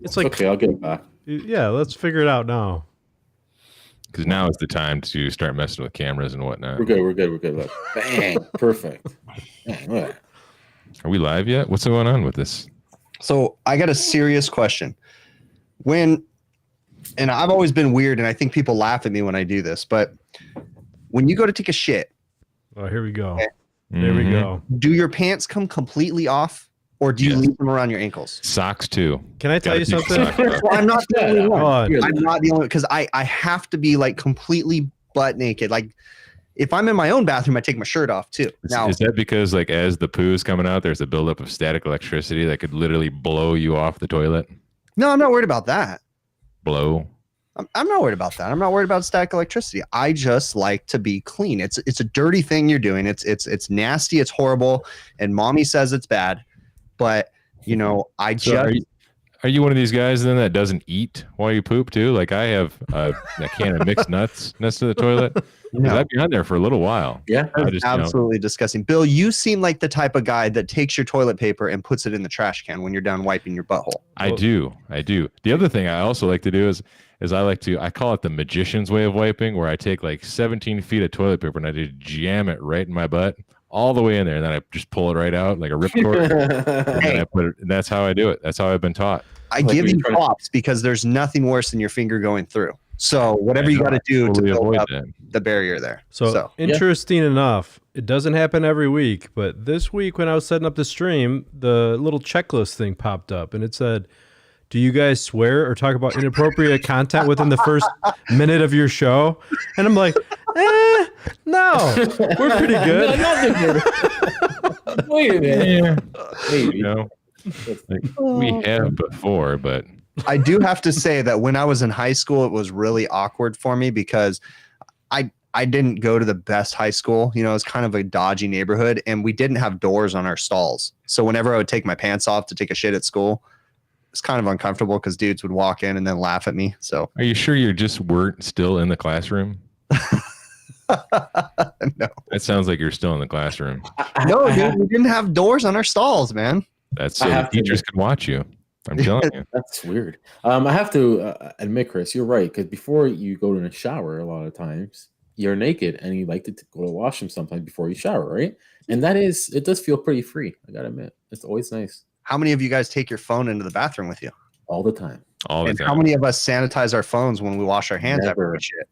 It's like, okay, I'll get it back. Yeah, let's figure it out now. Because now is the time to start messing with cameras and whatnot. We're good. Look. Bang. Perfect. Man, are we live yet? What's going on with this? So I got a serious question. And I've always been weird, and I think people laugh at me when I do this, but when you go to take a shit. Oh, here we go. Okay, there we go. Do your pants come completely off? Or do you leave them around your ankles? Socks too. Can I tell you something? Well, I'm not the only one. I'm not the only one because I have to be like completely butt naked. Like if I'm in my own bathroom, I take my shirt off too. Is that because like as the poo is coming out, there's a buildup of static electricity that could literally blow you off the toilet? No, I'm not worried about that. Blow? I'm not worried about that. I'm not worried about static electricity. I just like to be clean. It's a dirty thing you're doing. It's nasty. It's horrible. And mommy says it's bad. But, you know, are you one of these guys then that doesn't eat while you poop too? Like I have a can of mixed nuts next to the toilet. No. I'd be on there for a little while. Yeah, that's absolutely disgusting. Bill, you seem like the type of guy that takes your toilet paper and puts it in the trash can when you're done wiping your butthole. I do. The other thing I also like to do is I call it the magician's way of wiping, where I take like 17 feet of toilet paper and I just jam it right in my butt. All the way in there, and then I just pull it right out like a ripcord. And then I put it, and that's how I do it. That's how I've been taught. I give you props because there's nothing worse than your finger going through. So whatever you got to do to build up the barrier there. So interesting enough, it doesn't happen every week, but this week when I was setting up the stream, the little checklist thing popped up, and it said, "Do you guys swear or talk about inappropriate content within the first minute of your show?" And I'm like, no, we're pretty good. Wait a minute. Maybe. You know, like, we have before, but I do have to say that when I was in high school, it was really awkward for me because I didn't go to the best high school. You know, it was kind of a dodgy neighborhood, and we didn't have doors on our stalls. So whenever I would take my pants off to take a shit at school, it's kind of uncomfortable because dudes would walk in and then laugh at me. So are you sure you just weren't still in the classroom? No. That sounds like you're still in the classroom. No, dude, we didn't have doors on our stalls, man. That's so the teachers can watch you. I'm telling you. That's weird. I have to admit, Chris, you're right. Because before you go to the shower, a lot of times you're naked and you like to go to the washroom sometimes before you shower, right? And it does feel pretty free. I gotta admit, it's always nice. How many of you guys take your phone into the bathroom with you? all the time. All the And time. how many of us sanitize our phones when we wash our hands after Never. we shit?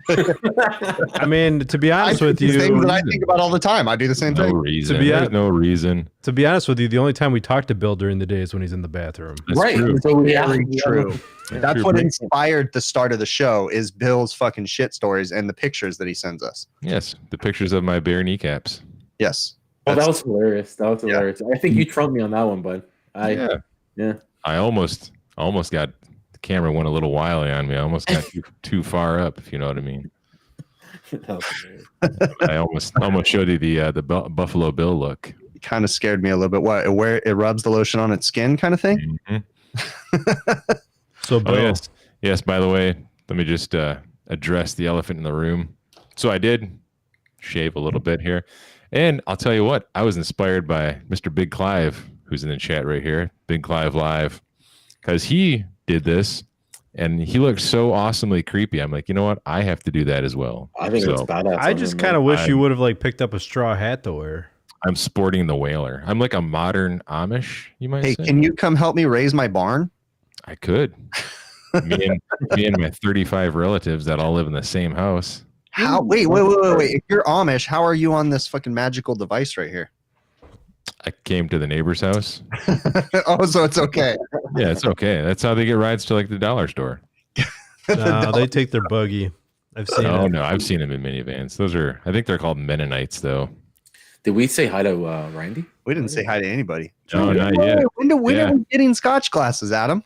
I mean, to be honest with These things you, that I think about all the time. I do the same no thing. reason. To be There's hon- no reason. to be honest with you, the only time we talk to Bill during the day is when he's in the bathroom. That's Right. true. So we Very have- true. That's True. what inspired the start of the show is Bill's fucking shit stories and the pictures that he sends us. Yes, the pictures of my bare kneecaps. Yes. Oh, that That's- was hilarious. That was hilarious. I think you trumped me on that one, bud. Yeah. I almost got the camera went a little wily on me. I almost got too far up, if you know what I mean. That was hilarious. I almost showed you the Buffalo Bill look. It kind of scared me a little bit. What, where it rubs the lotion on its skin kind of thing? Mhm. So, Bill, Oh yes. By the way, let me just address the elephant in the room. So I did shave a little bit here, and I'll tell you what, I was inspired by Mr. Big Clive, who's in the chat right here, Big Clive Live, because he did this, and he looked so awesomely creepy. I'm like, you know what, I have to do that as well. I think it's badass. I just kind of wish you would have like picked up a straw hat to wear. I'm sporting the whaler. I'm like a modern Amish, you might Hey, say. can you come help me raise my barn? I could. me and my 35 relatives that all live in the same house. How? Wait. If you're Amish, how are you on this fucking magical device right here? I came to the neighbor's house. Oh, so it's okay. Yeah, it's okay. That's how they get rides to like the dollar store. No, they take their buggy. I've seen Oh it. no, I've seen them in minivans. Those are, I think they're called Mennonites though. Did we say hi to Randy? We didn't say hi to anybody. No, not yet. When are Yeah. we getting Scotch glasses, Adam?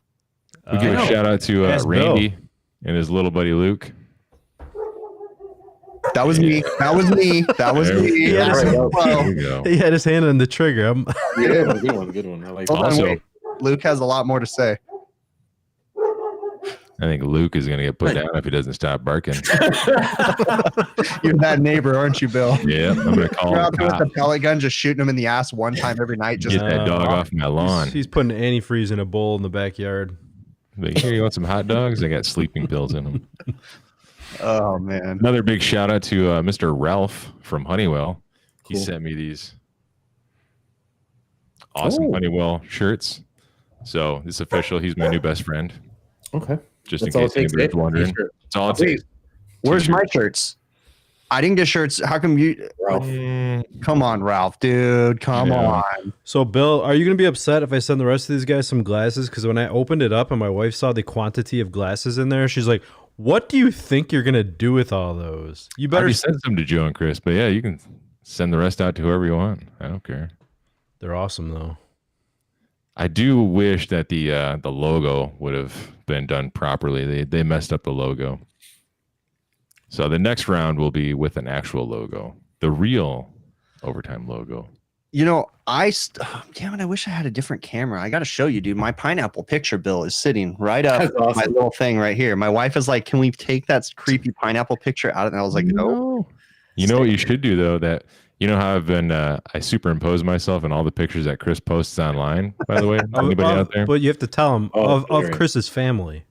We give a Uh, shout out to Ask Randy and his little buddy Luke. That was me. That was me. That was There we me. go. That was There me. There we go. he had his hand on the trigger. Yeah, good one. Good one. I like Hold that. on, Also- wait. Luke has a lot more to say. I think Luke is gonna get put down if he doesn't stop barking. You're that neighbor, aren't you, Bill? Yeah, I'm gonna call You're him out a there with cop. the pellet gun, just shooting him in the ass one time every night. Just Get that dog off my lawn. He's putting antifreeze in a bowl in the backyard. Like, here, you want some hot dogs? They got sleeping pills in them. oh man. Another big shout out to Mr. Ralph from Honeywell. He Cool. sent me these awesome Oh. Honeywell shirts. So it's official. He's my new best friend. Okay. Just That's in all case it takes. anybody's wondering. Sure. It's all it Wait, takes. Where's my T-shirt. shirts? I didn't get shirts. How come you? Ralph. Come on, Ralph, dude. Come Yeah. on. So, Bill, are you going to be upset if I send the rest of these guys some glasses? Because when I opened it up and my wife saw the quantity of glasses in there, she's like, "What do you think you're going to do with all those? You I better." already sent some to Joe and Chris, but yeah, you can send the rest out to whoever you want. I don't care. They're awesome, though. I do wish that the logo would have been done properly. They messed up the logo. So the next round will be with an actual logo, the real Overtime logo. You know, damn it, I wish I had a different camera. I got to show you, dude. My pineapple picture, Bill, is sitting right up That's awesome. my little thing right here. My wife is like, "Can we take that creepy pineapple picture out?" And I was like, "No." You know what you should do though? That you know how I've been I superimpose myself in all the pictures that Chris posts online. By the way, anybody out there? But you have to tell them Oh, of sure. Chris's family.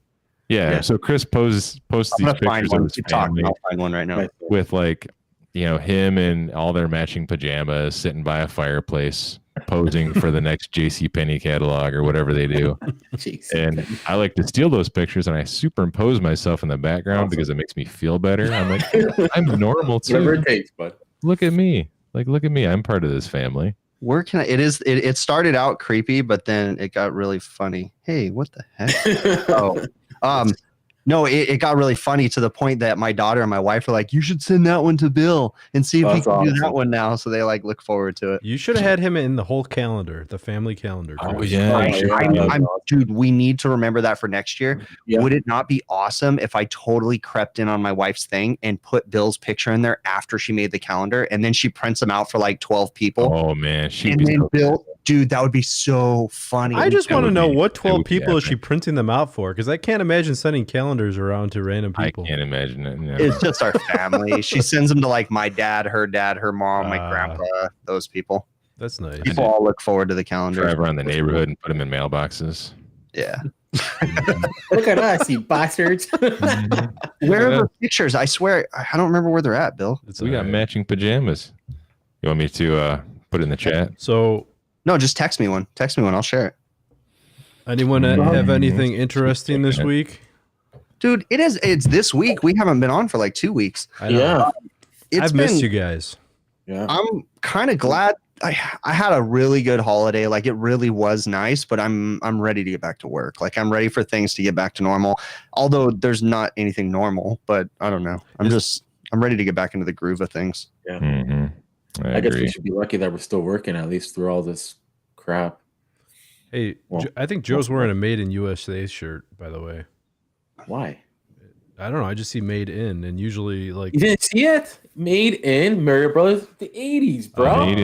Yeah. So Chris posts I'm these gonna find pictures of one. his Keep talking. family I'll find one right now. Right. with like, you know, him and all their matching pajamas sitting by a fireplace posing for the next JCPenney catalog or whatever they do. Jeez. And I like to steal those pictures and I superimpose myself in the background Awesome. because it makes me feel better. I'm like, I'm normal Whatever too. it takes, bud. Look at me. Like, look at me. I'm part of this family. Where can I? It started out creepy, but then it got really funny. Hey, what the heck? Oh, no, it got really funny to the point that my daughter and my wife were like, "You should send that one to Bill and see if he That's can do awesome. that one now." So they like look forward to it. You should have had him in the whole calendar, the family calendar. Oh, Chris. yeah. Dude, we need to remember that for next year. Yeah. Would it not be awesome if I totally crept in on my wife's thing and put Bill's picture in there after she made the calendar, and then she prints them out for like 12 people? Oh, man. She'd and be then so Bill, dude, that would be so funny. I just That want to would know be- what that 12 would be people is she epic. printing them out for? Because I can't imagine sending calendars around to random I people. can't imagine it. No. It's just our family. She sends them to like my dad, her mom, my Ah. grandpa, those people. That's nice. People all look forward to the calendar. Drive around the neighborhood and put them in mailboxes. Yeah. Look at us, you bastards. Where are the pictures? I swear, I don't remember where they're at, Bill. It's We got alright. matching pajamas. You want me to put it in the chat? So No, just text me one. Text me one. I'll share it. Anyone have anything interesting this week? Dude, it's this week. We haven't been on for like 2 weeks. I know. Yeah. I've missed you guys. Yeah. I'm kind of glad I had a really good holiday. Like it really was nice, but I'm ready to get back to work. Like I'm ready for things to get back to normal. Although there's not anything normal, but I don't know. I'm ready to get back into the groove of things. Yeah. Mm-hmm. I guess we should be lucky that we're still working at least through all this crap. Hey, Well, I think Joe's wearing a Made in USA shirt, by the way. Why? I don't know. I just see Made in, and usually like You didn't see it? Made in Mario Brothers, the 80s, bro. Made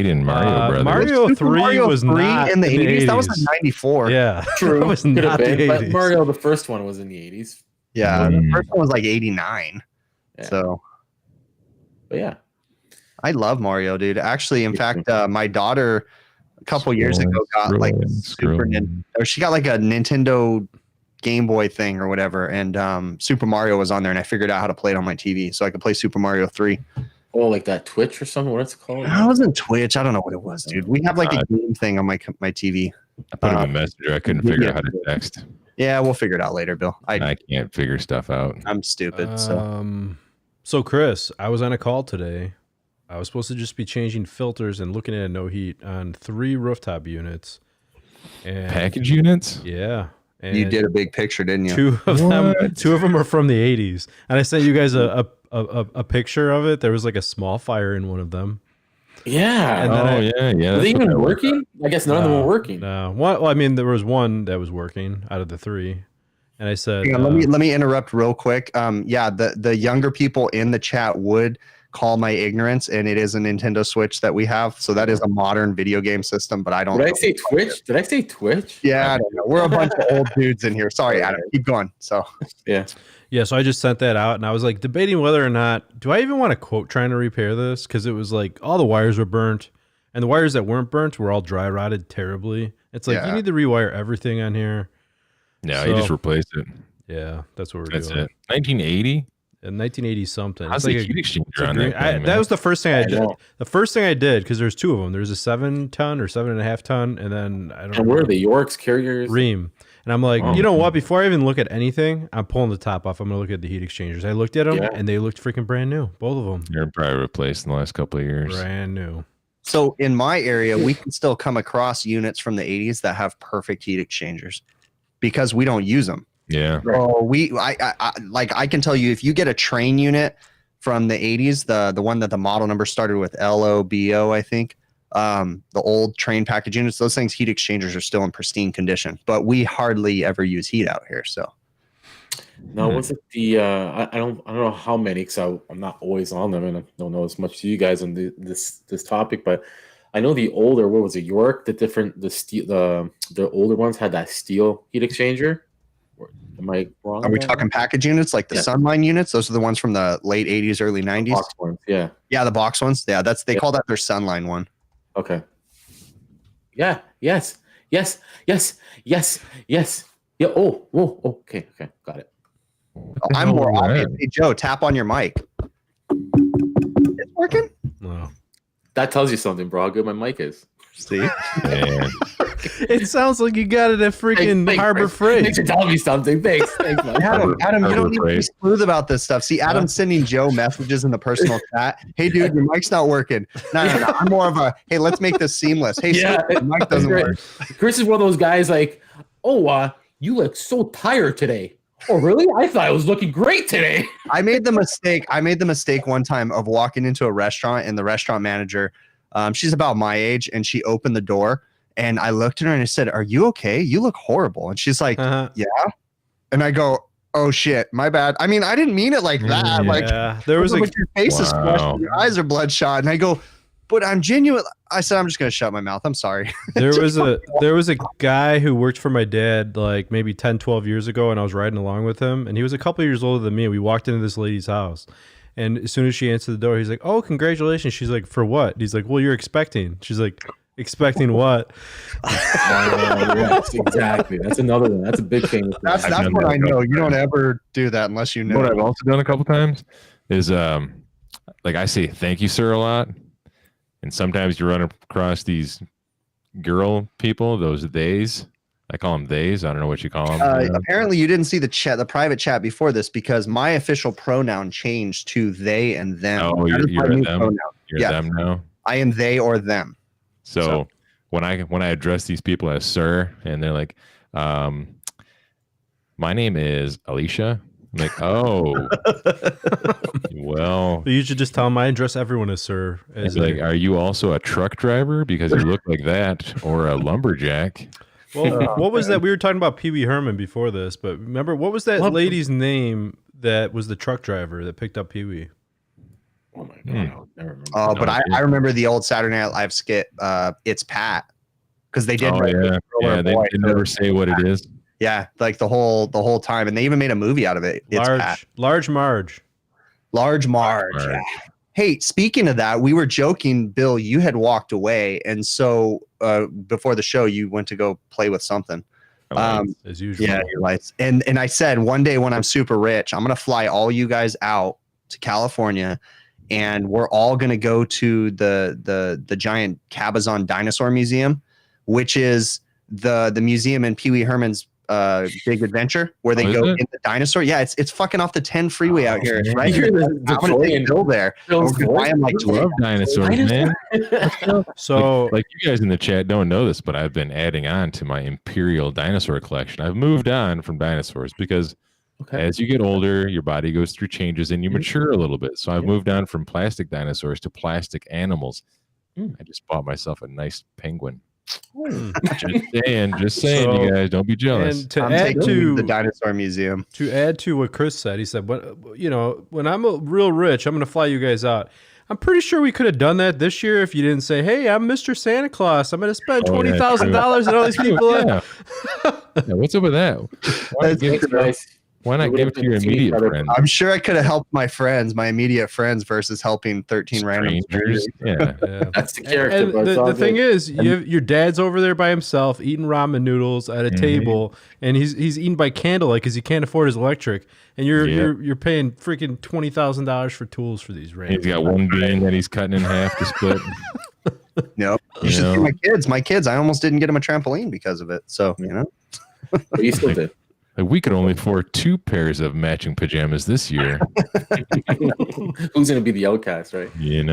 in Mario Brothers. Mario Super 3 Mario was 3 not in the 80s. That was like 94. Yeah, True. that was Could have not the been, but 80s. Mario, the first one, was in the 80s. Yeah, the first one was like 89. Yeah. So, But yeah. I love Mario, dude. Actually, in fact, my daughter a couple years ago got like she got like a Nintendo Game Boy thing or whatever, and Super Mario was on there, and I figured out how to play it on my TV so I could play Super Mario 3. Oh, like that Twitch or something? What's it called? I wasn't Twitch. I don't know what it was, dude. We have like a game thing on my TV. I put him a messenger. I couldn't figure out how to text. Yeah, we'll figure it out later, Bill. I can't figure stuff out. I'm stupid. So Chris, I was on a call today. I was supposed to just be changing filters and looking at no heat on 3 rooftop units. And Package units? Yeah. And you did a big picture, didn't you? Two of them are from the 80s. And I sent you guys a picture of it. There was like a small fire in one of them. Yeah. And yeah. Were they even working? I guess none of them were working. No. Well, I mean, there was one that was working out of the 3. And I said, Hang on, let me interrupt real quick. Yeah, the younger people in the chat would call my ignorance, and it is a Nintendo Switch that we have. So that is a modern video game system, but I don't. Did I say Twitch? Did I say Twitch? Yeah, I don't know. We're a bunch of old dudes in here. Sorry, Adam. Keep going. So Yeah. so I just sent that out, and I was like debating whether or not, do I even want to quote trying to repair this? Because it was like all the wires were burnt, and the wires that weren't burnt were all dry rotted terribly. It's like, you need to rewire everything on here. No, you just replaced it. Yeah, that's what we're That's doing. it. 1980? In 1980 something. How's It's the like heat exchanger on that thing, that man? was the first thing I did. know. The first thing I did, because there's 2 of them. There's a 7-ton or 7.5 ton, and then I don't And know. where are the Yorks, carriers? Ream. And I'm like, you know what? Before I even look at anything, I'm pulling the top off. I'm going to look at the heat exchangers. I looked at them, and they looked freaking brand new. Both of them. They're probably replaced in the last couple of years. Brand new. So in my area, we can still come across units from the 80s that have perfect heat exchangers because we don't use them. Yeah. Oh, I can tell you, if you get a train unit from the 80s, the one that the model number started with LOBO, I think, the old train package units, those things, heat exchangers are still in pristine condition, but we hardly ever use heat out here. So No, was it the I don't know how many, because I'm not always on them, and I don't know as much to you guys on this topic, but I know the older, what was it, York? The older ones had that steel heat exchanger. Am I wrong? are we talking package units like the Sunline units? Those are the ones from the late 80s, early 90s. Box ones, yeah. Yeah, the box ones. Yeah, they call that their Sunline one. Okay. Yeah. Yes. Yeah. Oh. Okay. Got it. I'm more obvious. Hey, Joe, tap on your mic. It's working. Wow. That tells you something, bro. How good my mic is. See, Man. It sounds like you got it at freaking Thanks, Harbor Chris. Thanks Freight. for telling me something. Thanks, man. Adam, you don't need to be Right. smooth about this stuff. See, Adam's sending Joe messages in the personal chat. Hey, dude, your mic's not working. No. I'm more of a, hey, let's make this seamless. Hey, Yeah. your mic doesn't work. Chris is one of those guys like, you look so tired today. Oh, really? I thought I was looking great today. I made the mistake one time of walking into a restaurant, and the restaurant manager, she's about my age, and she opened the door, and I looked at her and I said, "Are you okay? You look horrible." And she's like, Uh-huh. "Yeah." And I go, "Oh shit, my bad. I mean, I didn't mean it like that. Like, Yeah, there was your face is flushed, Wow. and your eyes are bloodshot." And I go, "But I'm genuine." I said, "I'm just gonna shut my mouth. I'm sorry." there was a guy who worked for my dad like maybe 10, 12 years ago, and I was riding along with him, and he was a couple years older than me. We walked into this lady's house, and as soon as she answered the door, he's like, "Oh, congratulations." She's like, "For what?" He's like, "Well, you're expecting." She's like, "Expecting what?" Yes, exactly. That's another one. That's a big thing. That's done what that I know. You don't ever do that unless you know. What I've also done a couple times is like I say thank you, sir, a lot. And sometimes you run across these girl people, those theys, I call them theys. I don't know what you call them. Apparently, you didn't see the private chat before this because my official pronoun changed to they and them. Oh, you're them. Pronoun. You're them now. I am they or them. So when I address these people as sir, and they're like, my name is Alicia. I'm like, oh, well. You should just tell them I address everyone as sir. It's like, are you also a truck driver? Because you look like that, or a lumberjack. Well, what was that? We were talking about Pee Wee Herman before this, but remember, what was that lady's name that was the truck driver that picked up Pee Wee? Oh my God, I never remember. Oh, but I remember the old Saturday Night Live skit. It's Pat, because they did. Oh yeah, they never say what it is. Yeah, like the whole time, and they even made a movie out of it. It's Large Marge. Yeah. Hey, speaking of that, we were joking, Bill. You had walked away, and so before the show, you went to go play with something. As usual. Yeah, your lights. And I said one day when I'm super rich, I'm gonna fly all you guys out to California, and we're all gonna go to the giant Cabazon Dinosaur Museum, which is the museum in Pee Wee Herman's Big Adventure, where they go in the dinosaur. Yeah, it's fucking off the 10 freeway out here. It's right here. I'm gonna take Bill there. I love dinosaurs, man. So like you guys in the chat don't know this, but I've been adding on to my imperial dinosaur collection. I've moved on from dinosaurs because as you get older, your body goes through changes and you mature a little bit. So I've moved on from plastic dinosaurs to plastic animals. I just bought myself a nice penguin. Just saying, so, you guys don't be jealous. And to add to the dinosaur museum, to add to what Chris said, he said, when I'm real rich, I'm going to fly you guys out. I'm pretty sure we could have done that this year if you didn't say, "Hey, I'm Mr. Santa Claus. I'm going to spend $20,000 on all these people." Yeah, what's up with that? Why not give it to your immediate friends? I'm sure I could have helped my immediate friends, versus helping 13 random strangers. Yeah. That's the character. And the thing is, your dad's over there by himself eating ramen noodles at a table, and he's eating by candlelight because he can't afford his electric, and you're paying freaking $20,000 for tools for these random. He's got one bean that he's cutting in half to split. Nope. You should see my kids. I almost didn't get them a trampoline because of it. So but you still did. We could only afford 2 pairs of matching pajamas this year. Who's going to be the outcast, right? Change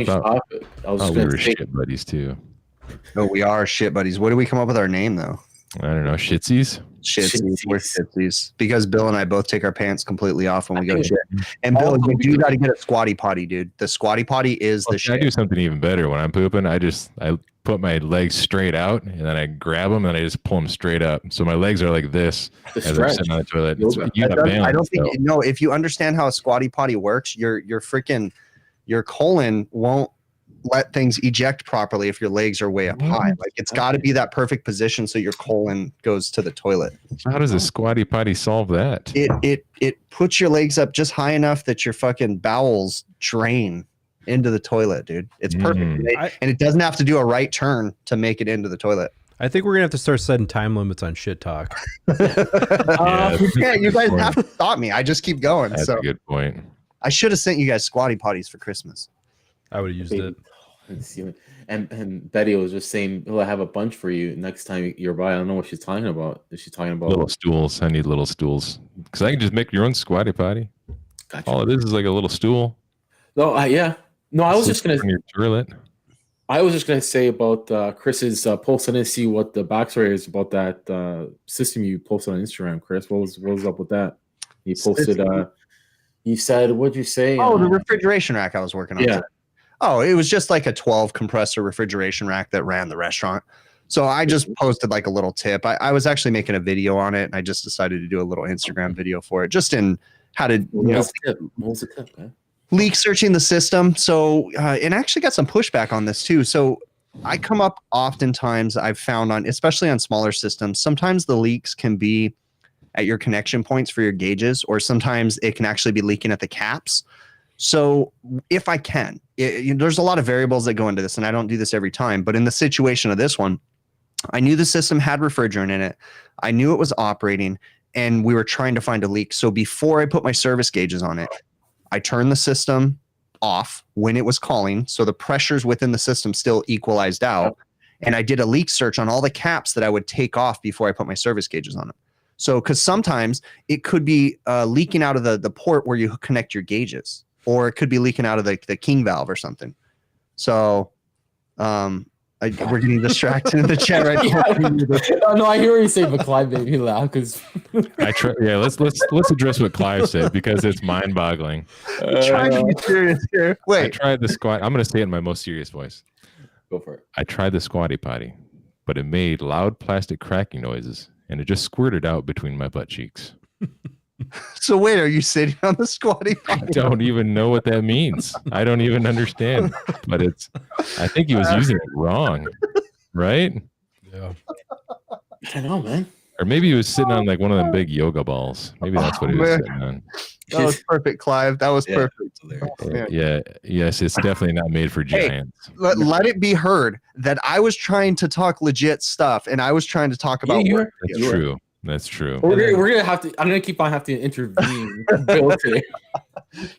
topic. I was we were shit buddies too. No, we are shit buddies. What do we come up with our name though? I don't know. Shitsies. We're shitsies because Bill and I both take our pants completely off when we go shit. And Bill, you do got to get a squatty potty, dude. The squatty potty is the shit. I do something even better when I'm pooping. I put my legs straight out and then I grab them and I just pull them straight up. So my legs are like this as I'm sitting on the toilet. I don't think if you understand how a squatty potty works, your colon won't let things eject properly if your legs are way up high. Like it's got to be that perfect position so your colon goes to the toilet. How does a squatty potty solve that? It puts your legs up just high enough that your fucking bowels drain into the toilet, dude. It's perfect. And it doesn't have to do a right turn to make it into the toilet. I think we're gonna have to start setting time limits on shit talk. You guys have to stop me. I just keep going. That's a good point. I should have sent you guys squatty potties for Christmas. I would have used it. And Betty was just saying, "Oh, I have a bunch for you next time you're by." I don't know what she's talking about. Is she talking about little stools? I need little stools because I can just make your own squatty potty. Gotcha. All it is like a little stool. No, yeah. No, I was just gonna. Your toilet. I was just gonna say about Chris's post. I didn't see what the backstory is about that system you posted on Instagram, Chris. What was up with that? You posted. You said, what'd you say? Oh, the refrigeration rack I was working on. Yeah. Oh, it was just like a 12 compressor refrigeration rack that ran the restaurant. So I just posted like a little tip. I was actually making a video on it, and I just decided to do a little Instagram video for it, just in how to what was the tip, man? Leak searching the system. So and actually got some pushback on this too. So I come up oftentimes, I've found especially on smaller systems, sometimes the leaks can be at your connection points for your gauges, or sometimes it can actually be leaking at the caps. So if I can, there's a lot of variables that go into this, and I don't do this every time, but in the situation of this one, I knew the system had refrigerant in it. I knew it was operating, and we were trying to find a leak. So before I put my service gauges on it, I turned the system off when it was calling. So the pressures within the system still equalized out. and I did a leak search on all the caps that I would take off before I put my service gauges on them. So, because sometimes it could be leaking out of the port where you connect your gauges, or it could be leaking out of the king valve or something. So, we're getting distracted in the chat right now. No, I hear what you say, but Clive made me laugh because let's address what Clive said because it's mind-boggling. Trying to be serious here. Wait, I tried the squat. I'm going to say it in my most serious voice. go for it. I tried the squatty potty, but it made loud plastic cracking noises, and it just squirted out between my butt cheeks. so wait, are you sitting on the squatty I potty? don't even know what that means. I don't even understand. But I think he was using it wrong, right? Yeah. I don't know, man. Or maybe he was sitting on like one of them big yoga balls. Maybe that's what he was man. sitting on. That was perfect, Clive. That was perfect. Man. Yes, it's definitely not made for giants. Let it be heard that I was trying to talk legit stuff, and I was trying to talk about you work. That's true. That's true. We're gonna have to. I'm gonna keep on having to intervene. Bill today.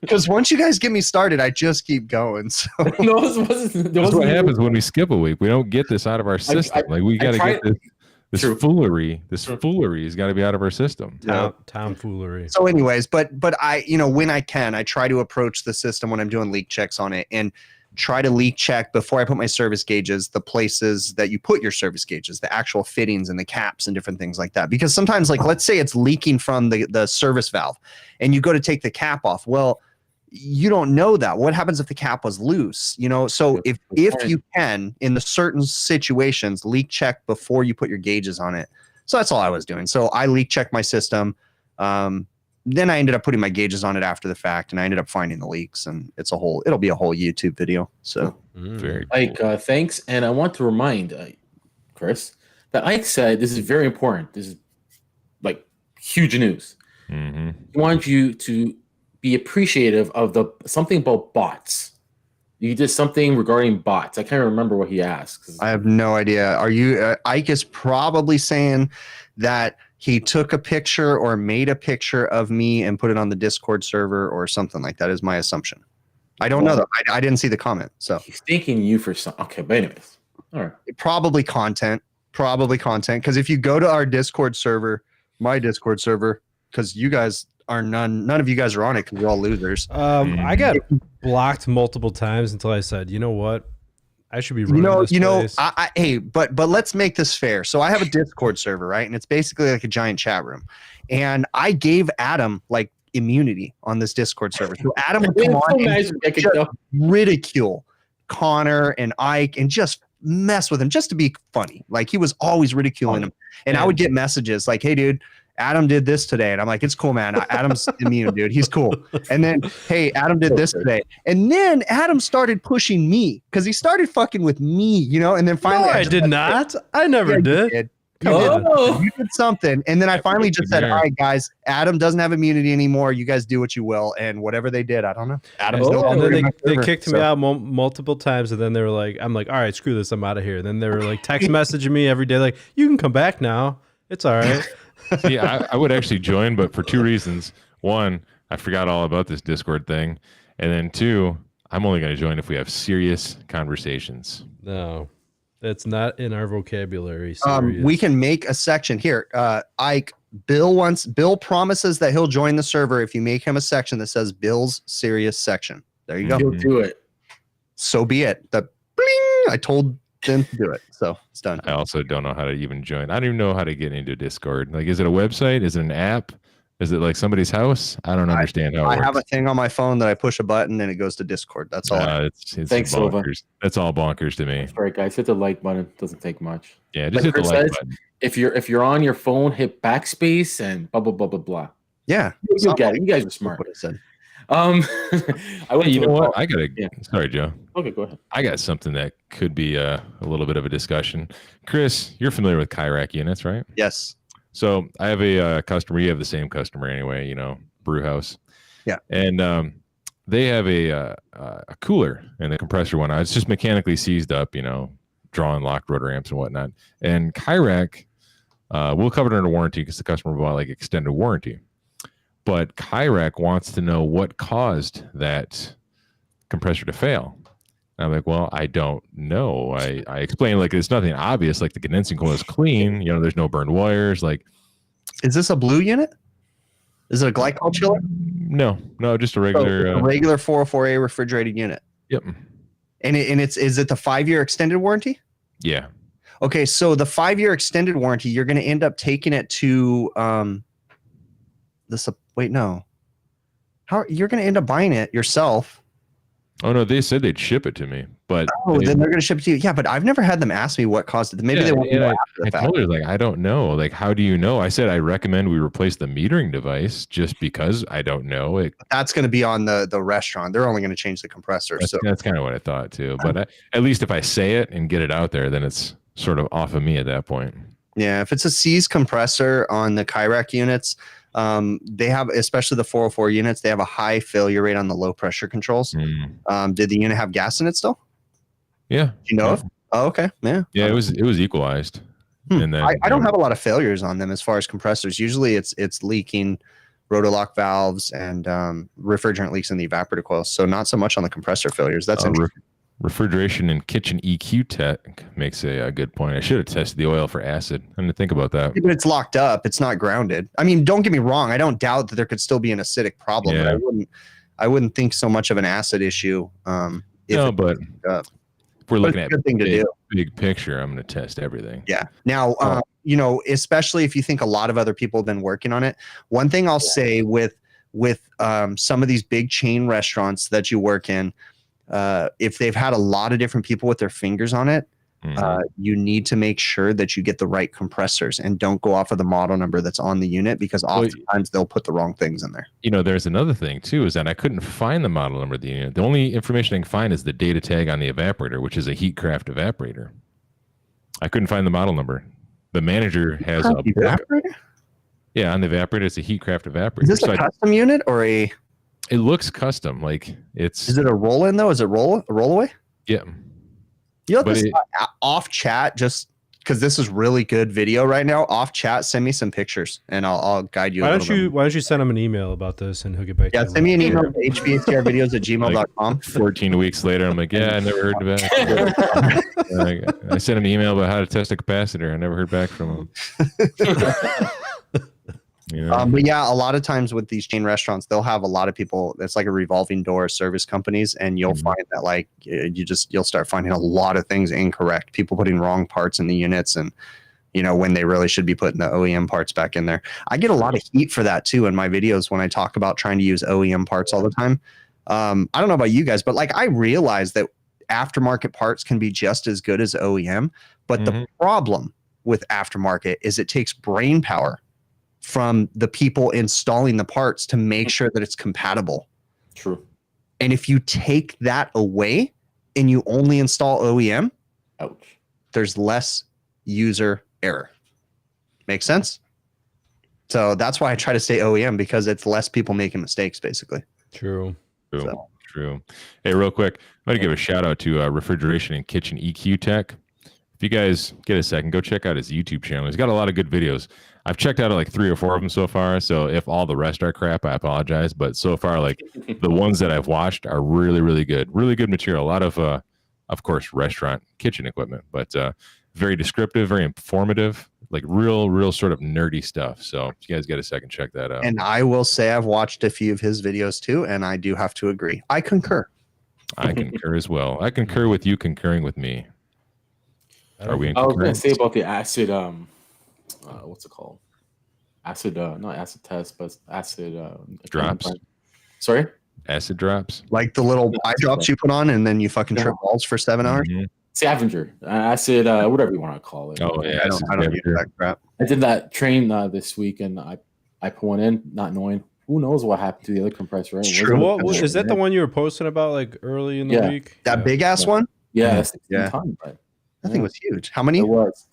Because once you guys get me started, I just keep going. So No, this wasn't. That's what happens when we skip a week. We don't get this out of our system. Like we got to get this True. foolery. This foolery has got to be out of our system. Tomfoolery. So anyways, but I, when I can, I try to approach the system when I'm doing leak checks on it and try to leak check before I put my service gauges, the places that you put your service gauges, the actual fittings and the caps and different things like that. Because sometimes, like, let's say it's leaking from the service valve and you go to take the cap off. Well, you don't know that. What happens if the cap was loose? So if you can, in the certain situations, leak check before you put your gauges on it. So that's all I was doing. So I leak checked my system. Then I ended up putting my gauges on it after the fact, and I ended up finding the leaks, and it'll be a whole YouTube video. So Very Ike, thanks. And I want to remind Chris that Ike said this is very important. This is like huge news. Mm-hmm. He wanted you to be appreciative of something about bots. You did something regarding bots. I can't remember what he asked. I have no idea. Are you Ike is probably saying that he took a picture or made a picture of me and put it on the Discord server or something like that is my assumption. I don't know though. I didn't see the comment. So he's thanking you for some. Okay, but anyways, all right. Probably content. Because if you go to our Discord server, my Discord server, because you guys are none of you guys are on it because you're all losers. I got blocked multiple times until I said, you know what? I should be running this place. Hey, but let's make this fair. So I have a Discord server, right? And it's basically like a giant chat room. And I gave Adam like immunity on this Discord server. So Adam would come on and just ridicule Connor and Ike and just mess with him just to be funny. Like he was always ridiculing him. And I would get messages like, hey, dude, Adam did this today. And I'm like, it's cool, man. Adam's immune, dude. He's cool. And then, hey, Adam did this today. And then Adam started pushing me because he started fucking with me, and then finally. No, I did not. I never did. You did something. And then I finally just said, all right, guys, Adam doesn't have immunity anymore. You guys do what you will. And whatever they did, I don't know. Adam's no longer and in my then they server, kicked me out multiple times. And then they were like, I'm like, all right, screw this. I'm out of here. And then they were like text messaging me every day. Like, you can come back now. It's all right. See, I would actually join, but for two reasons. One, I forgot all about this Discord thing. And then two, I'm only going to join if we have serious conversations. No, that's not in our vocabulary. We can make a section here. Ike, Bill promises that he'll join the server if you make him a section that says Bill's serious section. There you go. He'll do it. So be it. The bling, I told them to do it. So it's done. I also don't know how to even join. I don't even know how to get into Discord. Like, is it a website? Is it an app? Is it like somebody's house? I don't understand how it works. I have a thing on my phone that I push a button and it goes to Discord. That's all. It's Thanks, Silva. bonkers. That's all bonkers to me. All right, guys, hit the like button. Doesn't take much. Yeah, just hit the like button. If you're on your phone, hit backspace and blah blah blah blah blah. Yeah, you get it. You guys are smart. What I said. You know what? Sorry, Joe. Okay, go ahead. I got something that could be a little bit of a discussion. Chris, you're familiar with HVAC units, right? Yes. So I have a customer. You have the same customer anyway, brew house. Yeah. And they have a cooler and the compressor one. It's just mechanically seized up, drawing locked rotor amps and whatnot. And HVAC, we'll cover it under warranty because the customer bought like extended warranty. But HVAC wants to know what caused that compressor to fail. I'm like, well, I don't know. I explained like it's nothing obvious. Like the condensing coil is clean. You know, there's no burned wires. Like, Is this a blue unit? Is it a glycol chiller? no, just a regular. A regular 404A refrigerated unit. Yep. And is it the 5-year extended warranty? Yeah. Okay, so the 5-year extended warranty, you're going to end up taking it to you're going to end up buying it yourself. Oh no, they said they'd ship it to me, but then they're going to ship it to you. Yeah, but I've never had them ask me what caused it. Maybe they won't. I told her like I don't know. Like, how do you know? I said I recommend we replace the metering device just because I don't know. That's going to be on the restaurant. They're only going to change the compressor. That's kind of what I thought too. But at least if I say it and get it out there, then it's sort of off of me at that point. Yeah, if it's a C's compressor on the HVAC units, they have, especially the 404 units, they have a high failure rate on the low pressure controls. Did the unit have gas in it still? Yeah. Do you know? Oh, okay. Yeah. Yeah, it was equalized. And then I don't have a lot of failures on them as far as compressors. Usually it's leaking rotolock valves and refrigerant leaks in the evaporator coils. So not so much on the compressor failures. That's interesting. Refrigeration and kitchen EQ tech makes a good point. I should have tested the oil for acid. I didn't think about that. But it's locked up. It's not grounded. I mean, don't get me wrong. I don't doubt that there could still be an acidic problem. Yeah. But I wouldn't think so much of an acid issue. But if we're looking at big picture, I'm going to test everything. Yeah. Now, especially if you think a lot of other people have been working on it. One thing I'll say with some of these big chain restaurants that you work in, if they've had a lot of different people with their fingers on it, you need to make sure that you get the right compressors and don't go off of the model number that's on the unit, because oftentimes they'll put the wrong things in there. There's another thing too, is that I couldn't find the model number of the unit. The only information I can find is the data tag on the evaporator, which is a Heatcraft evaporator. I couldn't find the model number. The manager has a evaporator? Yeah, on the evaporator, it's a Heatcraft evaporator. Is this a custom unit or a... It looks custom. Like it's... Is it a roll-in though? Is it a roll-away? Yeah. Off chat, just because this is really good video right now, off chat, send me some pictures and I'll guide you. Why don't you send him an email about this and he'll get back to you? Yeah, send me an email to hvacrvideos@gmail.com. 14 weeks later, I'm like, yeah, I never heard of it. I sent him an email about how to test a capacitor. I never heard back from him. But yeah, a lot of times with these chain restaurants, they'll have a lot of people. It's like a revolving door service companies, and you'll find that like you'll start finding a lot of things incorrect. People putting wrong parts in the units, and when they really should be putting the OEM parts back in there. I get a lot of heat for that too in my videos when I talk about trying to use OEM parts all the time. I don't know about you guys, but like I realize that aftermarket parts can be just as good as OEM, but the problem with aftermarket is it takes brain power from the people installing the parts to make sure that it's compatible. True. And if you take that away and you only install OEM, ouch, there's less user error. Make sense? So that's why I try to stay OEM, because it's less people making mistakes, basically. True. True. Hey, real quick, I'm going to give a shout out to Refrigeration and Kitchen EQ Tech. If you guys get a second, go check out his YouTube channel. He's got a lot of good videos. I've checked out like 3 or 4 of them so far. So if all the rest are crap, I apologize. But so far, like the ones that I've watched are really, really good. Really good material. A lot of course, restaurant kitchen equipment, but very descriptive, very informative, like real sort of nerdy stuff. So if you guys get a second, check that out. And I will say I've watched a few of his videos too, and I do have to agree. I concur. I concur as well. I concur with you concurring with me. Are we in I was going to say about the acid, what's it called? Acid, not acid test, but acid drops. Sorry? Acid drops. Like the little eye drops you put on and then you fucking trip balls for 7 hours? Scavenger. Acid, whatever you want to call it. Oh, yeah. I don't use that crap. I did that train this week, and I put one in, not knowing. Who knows what happened to the other compressor? Right? Is that the one you were posting about like early in the week? That big ass one? Yeah, 16 ton, but that thing was huge. How many? It was.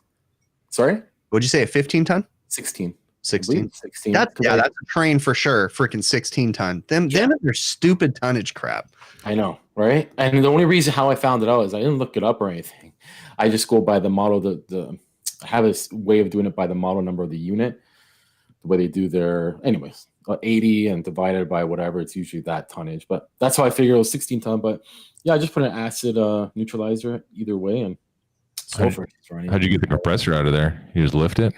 Sorry? What'd you say? A 15 ton? 16. 16. 16. That's a train for sure. Freaking 16 ton. Them are stupid tonnage crap. I know, right? And the only reason how I found it out is I didn't look it up or anything. I just go by the model. I have this way of doing it by the model number of the unit, the way they do their. Anyways, 80 and divided by whatever, it's usually that tonnage. But that's how I figure it was 16 ton. But yeah, I just put an acid neutralizer either way, and so far it's running. How'd you get the compressor out of there? You just lift it?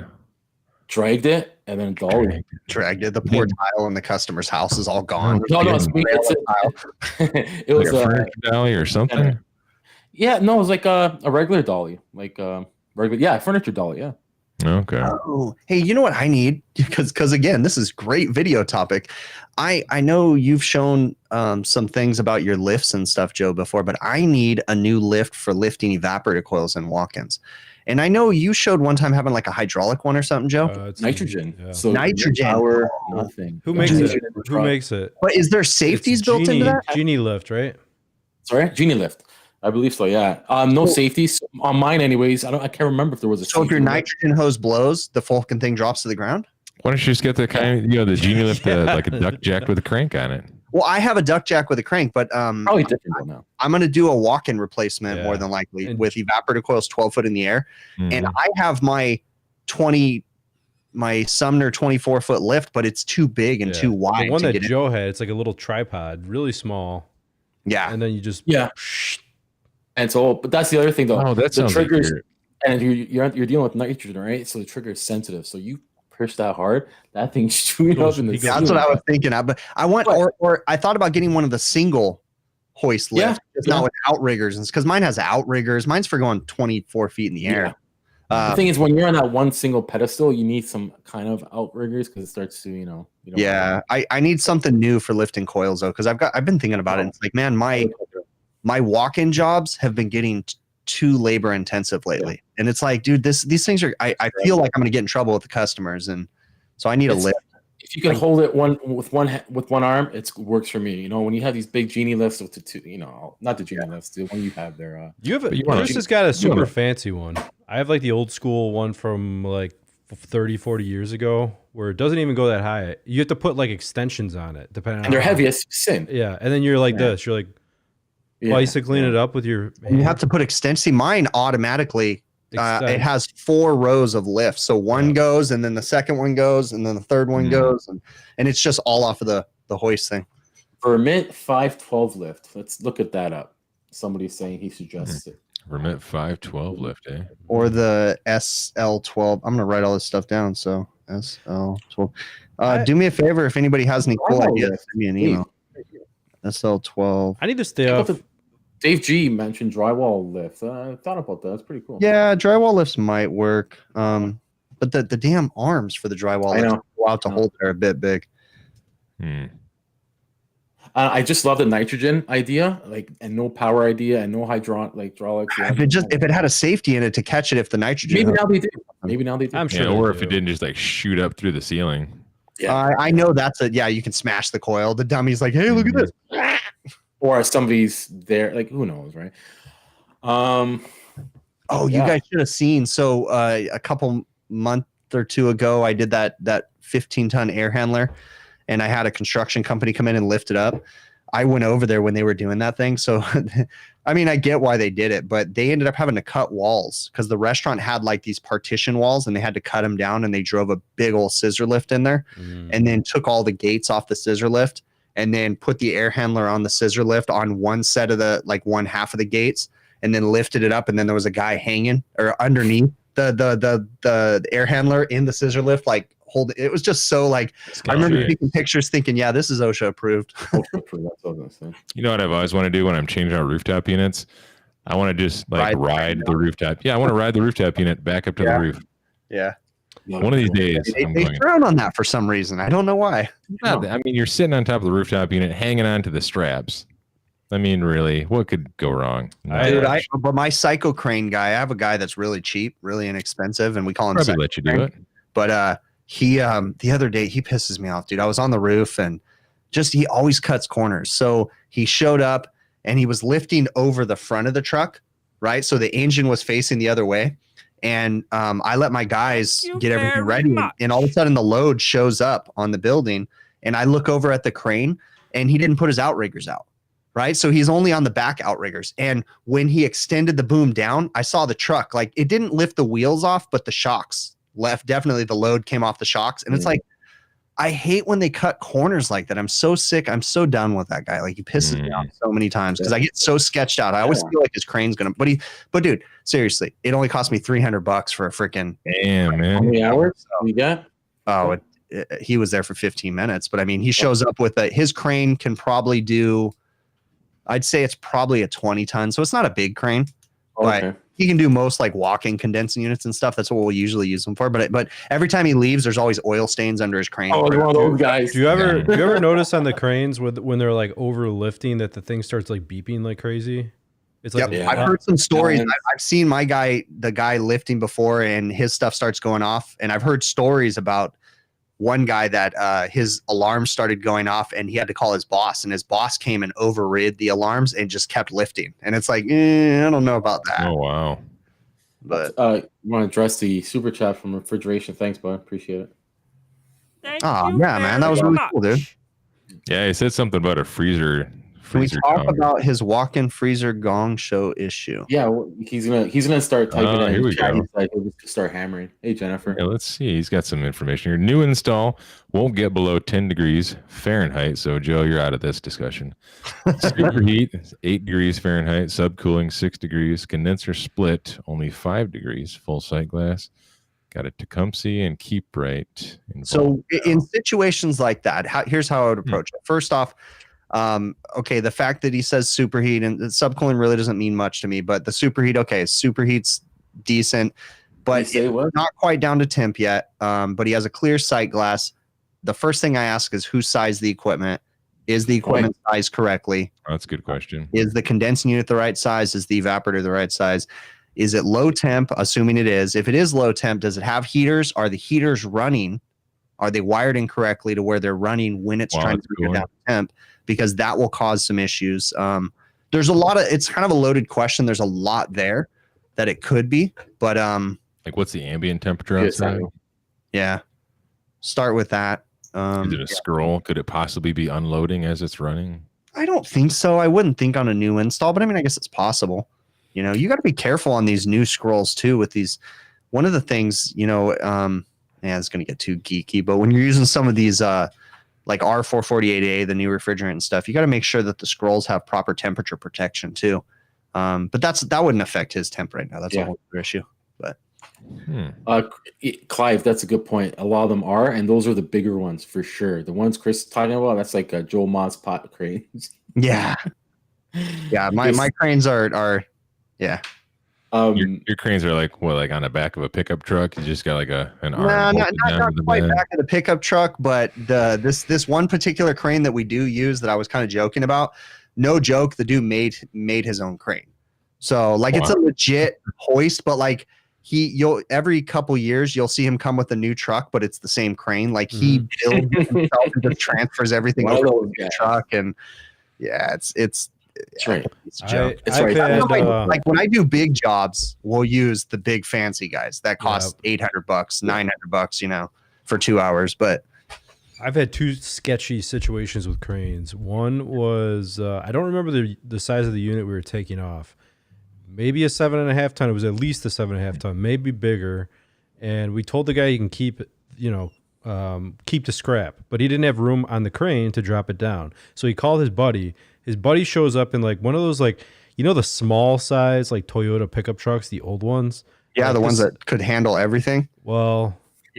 Dragged it and then dollied. Dragged it. The poor tile in the customer's house is all gone. No, it was like a furniture dolly or something. Yeah, no, it was like a regular dolly, like regular, furniture dolly, yeah. Okay. Oh, hey, you know what I need? Because again, this is great video topic. I know you've shown some things about your lifts and stuff, Joe, before, but I need a new lift for lifting evaporator coils and walk-ins. And I know you showed one time having like a hydraulic one or something, Joe. It's nitrogen. Yeah. So nitrogen. Power, nothing. Who makes it? Who makes it? But is there safeties It's built into that? Genie lift, right? Sorry, Genie lift. I believe so. Yeah. No safeties on mine, anyways. I can't remember if there was a. So if your nitrogen hose blows, the fucking thing drops to the ground. Why don't you just get the kind of, the Genie lift, like a duck jack with a crank on it? Well, I have a duck jack with a crank, but probably different now. I'm going to do a walk-in replacement more than likely with evaporator coils 12 foot in the air. And I have my Sumner 24-foot lift, but it's too big and too wide. The one that Joe had, it's like a little tripod, really small. Yeah. And then you just And so, but that's the other thing though. Oh, that the sounds triggers, like and you're dealing with nitrogen, right? So the trigger is sensitive. So you push that hard, that thing's shooting up in the. That's what I was thinking. But I want, or I thought about getting one of the single hoist lifts. It's not with outriggers, and because mine has outriggers. Mine's for going 24 feet in the air. The thing is, when you're on that one single pedestal, you need some kind of outriggers because it starts to, I need something new for lifting coils though, because I've been thinking about it. And it's like, man, my walk-in jobs have been getting too labor intensive lately, and it's like, dude, these things are. I feel like I'm going to get in trouble with the customers, and so I need a lift. If you can hold it with one arm, it works for me. When you have these big Genie lifts with the two, not the Genie lifts, the one you have there. Chris has got a super fancy one. I have like the old school one from like 30, 40 years ago, where it doesn't even go that high. You have to put like extensions on it, depending. And they're heavy as sin. Yeah, and then you're like this. You're like bicycling it up with your hand. You have to put extension. See, mine automatically. It has 4 rows of lifts. So one goes, and then the second one goes, and then the third one goes, and it's just all off of the hoist thing. Vermint 512 lift. Let's look at that up. Somebody's saying he suggests it. Vermint 512 lift, eh? Or the SL12. I'm gonna write all this stuff down. So SL12. Do me a favor, if anybody has any cool ideas, send me an email. SL12. I need to stay off. Dave G mentioned drywall lift. I thought about that. That's pretty cool. Yeah, drywall lifts might work. But the damn arms for the drywall lifts go out to hold are a bit big. I just love the nitrogen idea, and no power idea, and no hydraulics. If it had a safety in it to catch it, if the nitrogen. Maybe now they do. I'm sure. Or if it didn't just like shoot up through the ceiling. Yeah, I know that's you can smash the coil. The dummy's like, hey, look at this. Or somebody's there, who knows, right? You guys should have seen. So a couple month or two ago, I did that 15-ton air handler, and I had a construction company come in and lift it up. I went over there when they were doing that thing. So, I mean, I get why they did it, but they ended up having to cut walls because the restaurant had like these partition walls, and they had to cut them down, and they drove a big old scissor lift in there, and then took all the gates off the scissor lift, and then put the air handler on the scissor lift on one set of one half of the gates, and then lifted it up. And then there was a guy hanging or underneath the air handler in the scissor lift, hold it. It was just so I remember taking pictures thinking, yeah, this is OSHA approved. You know what I've always wanted to do when I'm changing out rooftop units? I want to just ride the rooftop. Yeah, I want to ride the rooftop unit back up to the roof. Yeah. One of these days. They frown on that for some reason. I don't know why. I mean, you're sitting on top of the rooftop unit, hanging on to the straps. I mean, really, what could go wrong? But my Psycho Crane guy, I have a guy that's really cheap, really inexpensive, and we call him probably let you do it. But he the other day, he pisses me off, dude. I was on the roof, and he always cuts corners. So he showed up, and he was lifting over the front of the truck, right? So the engine was facing the other way. And I let my guys get everything ready, and all of a sudden the load shows up on the building, and I look over at the crane, and he didn't put his outriggers out, right? So he's only on the back outriggers. And when he extended the boom down, I saw the truck, it didn't lift the wheels off, but the shocks left. Definitely the load came off the shocks. And it's I hate when they cut corners like that. I'm so sick. I'm so done with that guy. Like he pisses me off so many times because I get so sketched out. I always feel like his crane's gonna. But dude, seriously, it only cost me $300 for a freaking. Damn, man. How many hours you got? Oh, he was there for 15 minutes. But I mean, he shows up with his crane can probably do. I'd say it's probably a 20 ton, so it's not a big crane, but he can do most like walking condensing units and stuff. That's what we'll usually use them for. But every time he leaves, there's always oil stains under his crane. Oh, one of those guys. Do you ever notice on the cranes when they're like overlifting that the thing starts like beeping like crazy? It's like I've heard some stories. I've seen the guy lifting before, and his stuff starts going off. And I've heard stories about one guy that his alarm started going off, and he had to call his boss, and his boss came and overrid the alarms and just kept lifting. And it's like, I don't know about that. Oh wow! But you want to address the super chat from refrigeration? Thanks, bud. Appreciate it. Oh yeah, man, that was really cool, dude. Yeah, he said something about a freezer. Can we talk about his walk-in freezer gong show issue? Yeah, well, he's gonna start typing in. Here we go. He'll just start hammering. Hey, Jennifer. Yeah, let's see. He's got some information here. New install won't get below 10 degrees Fahrenheit. So, Joe, you're out of this discussion. Superheat is 8 degrees Fahrenheit. Subcooling 6 degrees. Condenser split only 5 degrees. Full sight glass. Got a Tecumseh and Keep Right. So, in situations like that, here's how I would approach it. First off, okay, the fact that he says superheat and the subcooling really doesn't mean much to me, but the superheat, okay, superheat's decent, but it's not quite down to temp yet. But he has a clear sight glass. The first thing I ask is who sized the equipment? Is the equipment sized correctly? Oh, that's a good question. Is the condensing unit the right size? Is the evaporator the right size? Is it low temp? Assuming it is. If it is low temp, does it have heaters? Are the heaters running? Are they wired incorrectly to where they're running when it's trying to bring it down to temp? Because that will cause some issues. There's a lot of, it's kind of a loaded question. There's a lot there that it could be, but like what's the ambient temperature outside? Yeah. Start with that. Is it a scroll? Could it possibly be unloading as it's running? I don't think so. I wouldn't think on a new install, but I mean, I guess it's possible. You know, you got to be careful on these new scrolls too with these. One of the things, you know, it's going to get too geeky, but when you're using some of these, like R448A, the new refrigerant and stuff, you got to make sure that the scrolls have proper temperature protection too. But that wouldn't affect his temp right now. That's a whole other issue. But Clive, that's a good point. A lot of them are, and those are the bigger ones for sure. The ones Chris is talking about, that's like Joel Mott's pot cranes. Yeah. Yeah. My cranes are yeah. Your cranes are like what, like on the back of a pickup truck? You just got like an arm. Not quite back of the pickup truck, but this one particular crane that we do use that I was kind of joking about. No joke, the dude made his own crane. So like it's a legit hoist, but like you'll every couple years you'll see him come with a new truck, but it's the same crane. Like he builds it himself and just transfers everything over to the truck, and yeah, it's right. It's a joke. Like when I do big jobs, we'll use the big fancy guys that cost $800, $900, you know, for 2 hours. But I've had two sketchy situations with cranes. One was I don't remember the size of the unit we were taking off. Maybe a 7.5 ton. It was at least a 7.5 ton, maybe bigger. And we told the guy you can keep the scrap, but he didn't have room on the crane to drop it down. So he called his buddy. His buddy shows up in like one of those, like, you know, the small size, like Toyota pickup trucks, the old ones. Yeah, like the ones that could handle everything. Well,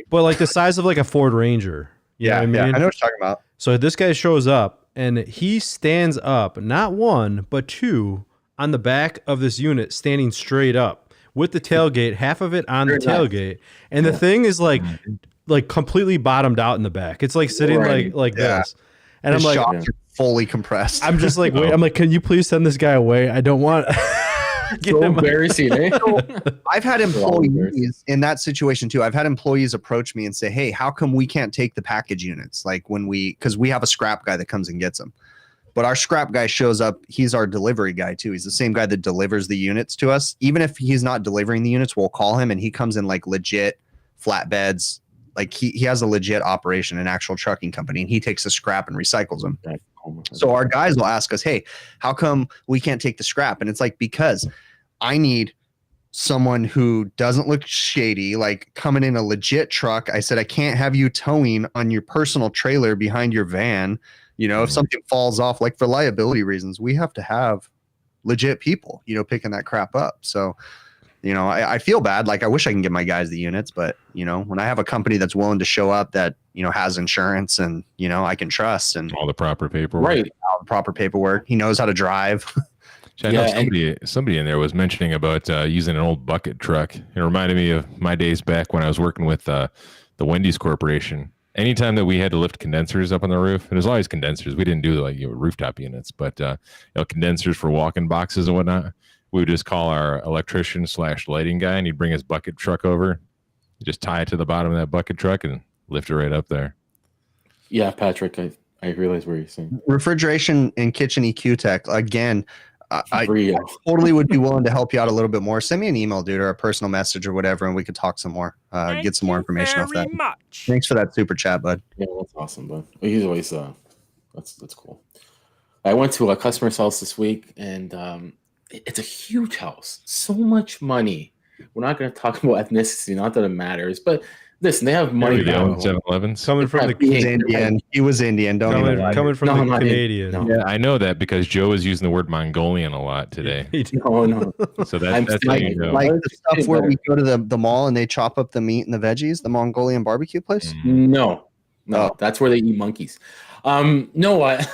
but like the size of like a Ford Ranger. You know what I mean? Yeah, I know what you're talking about. So this guy shows up and he stands up, not one, but two on the back of this unit, standing straight up with the tailgate, half of it on the tailgate. And the thing is like completely bottomed out in the back. It's like sitting like this. And I'm like, fully compressed. I'm just like, wait, I'm like, can you please send this guy away? I don't want so embarrassing, eh? I've had employees in that situation too. I've had employees approach me and say, hey, how come we can't take the package units? Like because we have a scrap guy that comes and gets them. But our scrap guy shows up. He's our delivery guy too. He's the same guy that delivers the units to us. Even if he's not delivering the units, we'll call him and he comes in like legit flatbeds. Like he has a legit operation, an actual trucking company, and he takes the scrap and recycles them. So our guys will ask us, hey, how come we can't take the scrap? And it's like, because I need someone who doesn't look shady, like coming in a legit truck. I said, I can't have you towing on your personal trailer behind your van. You know, if something falls off, like for liability reasons, we have to have legit people, you know, picking that crap up. So, you know, I feel bad. Like I wish I can give my guys the units, but you know, when I have a company that's willing to show up that, you know, has insurance and, you know, I can trust and all the proper paperwork. Right. all the proper paperwork, he knows how to drive. I know somebody in there was mentioning about using an old bucket truck. It reminded me of my days back when I was working with the Wendy's Corporation. Anytime that we had to lift condensers up on the roof, and it was always condensers. We didn't do like rooftop units, but condensers for walk-in boxes and whatnot. We would just call our electrician / lighting guy, and he'd bring his bucket truck over, just tie it to the bottom of that bucket truck, and lift it right up there. Yeah, Patrick, I realize what you're saying. Refrigeration and kitchen EQ tech again. I totally would be willing to help you out a little bit more. Send me an email, dude, or a personal message or whatever, and we could talk some more. Get some more information off that. Thanks for that super chat, bud. Yeah, that's awesome, bud. He's always that's cool. I went to a customer's house this week, and it's a huge house. So much money. We're not going to talk about ethnicity, not that it matters, but listen, they have money. 7-Elevens Coming from the He was Indian. He was Indian. coming from the Canadian. No. Yeah, I know that because Joe is using the word Mongolian a lot today. No. So that's how you know. Like the stuff where we go to the mall and they chop up the meat and the veggies, the Mongolian barbecue place. No, Oh. that's where they eat monkeys. No, I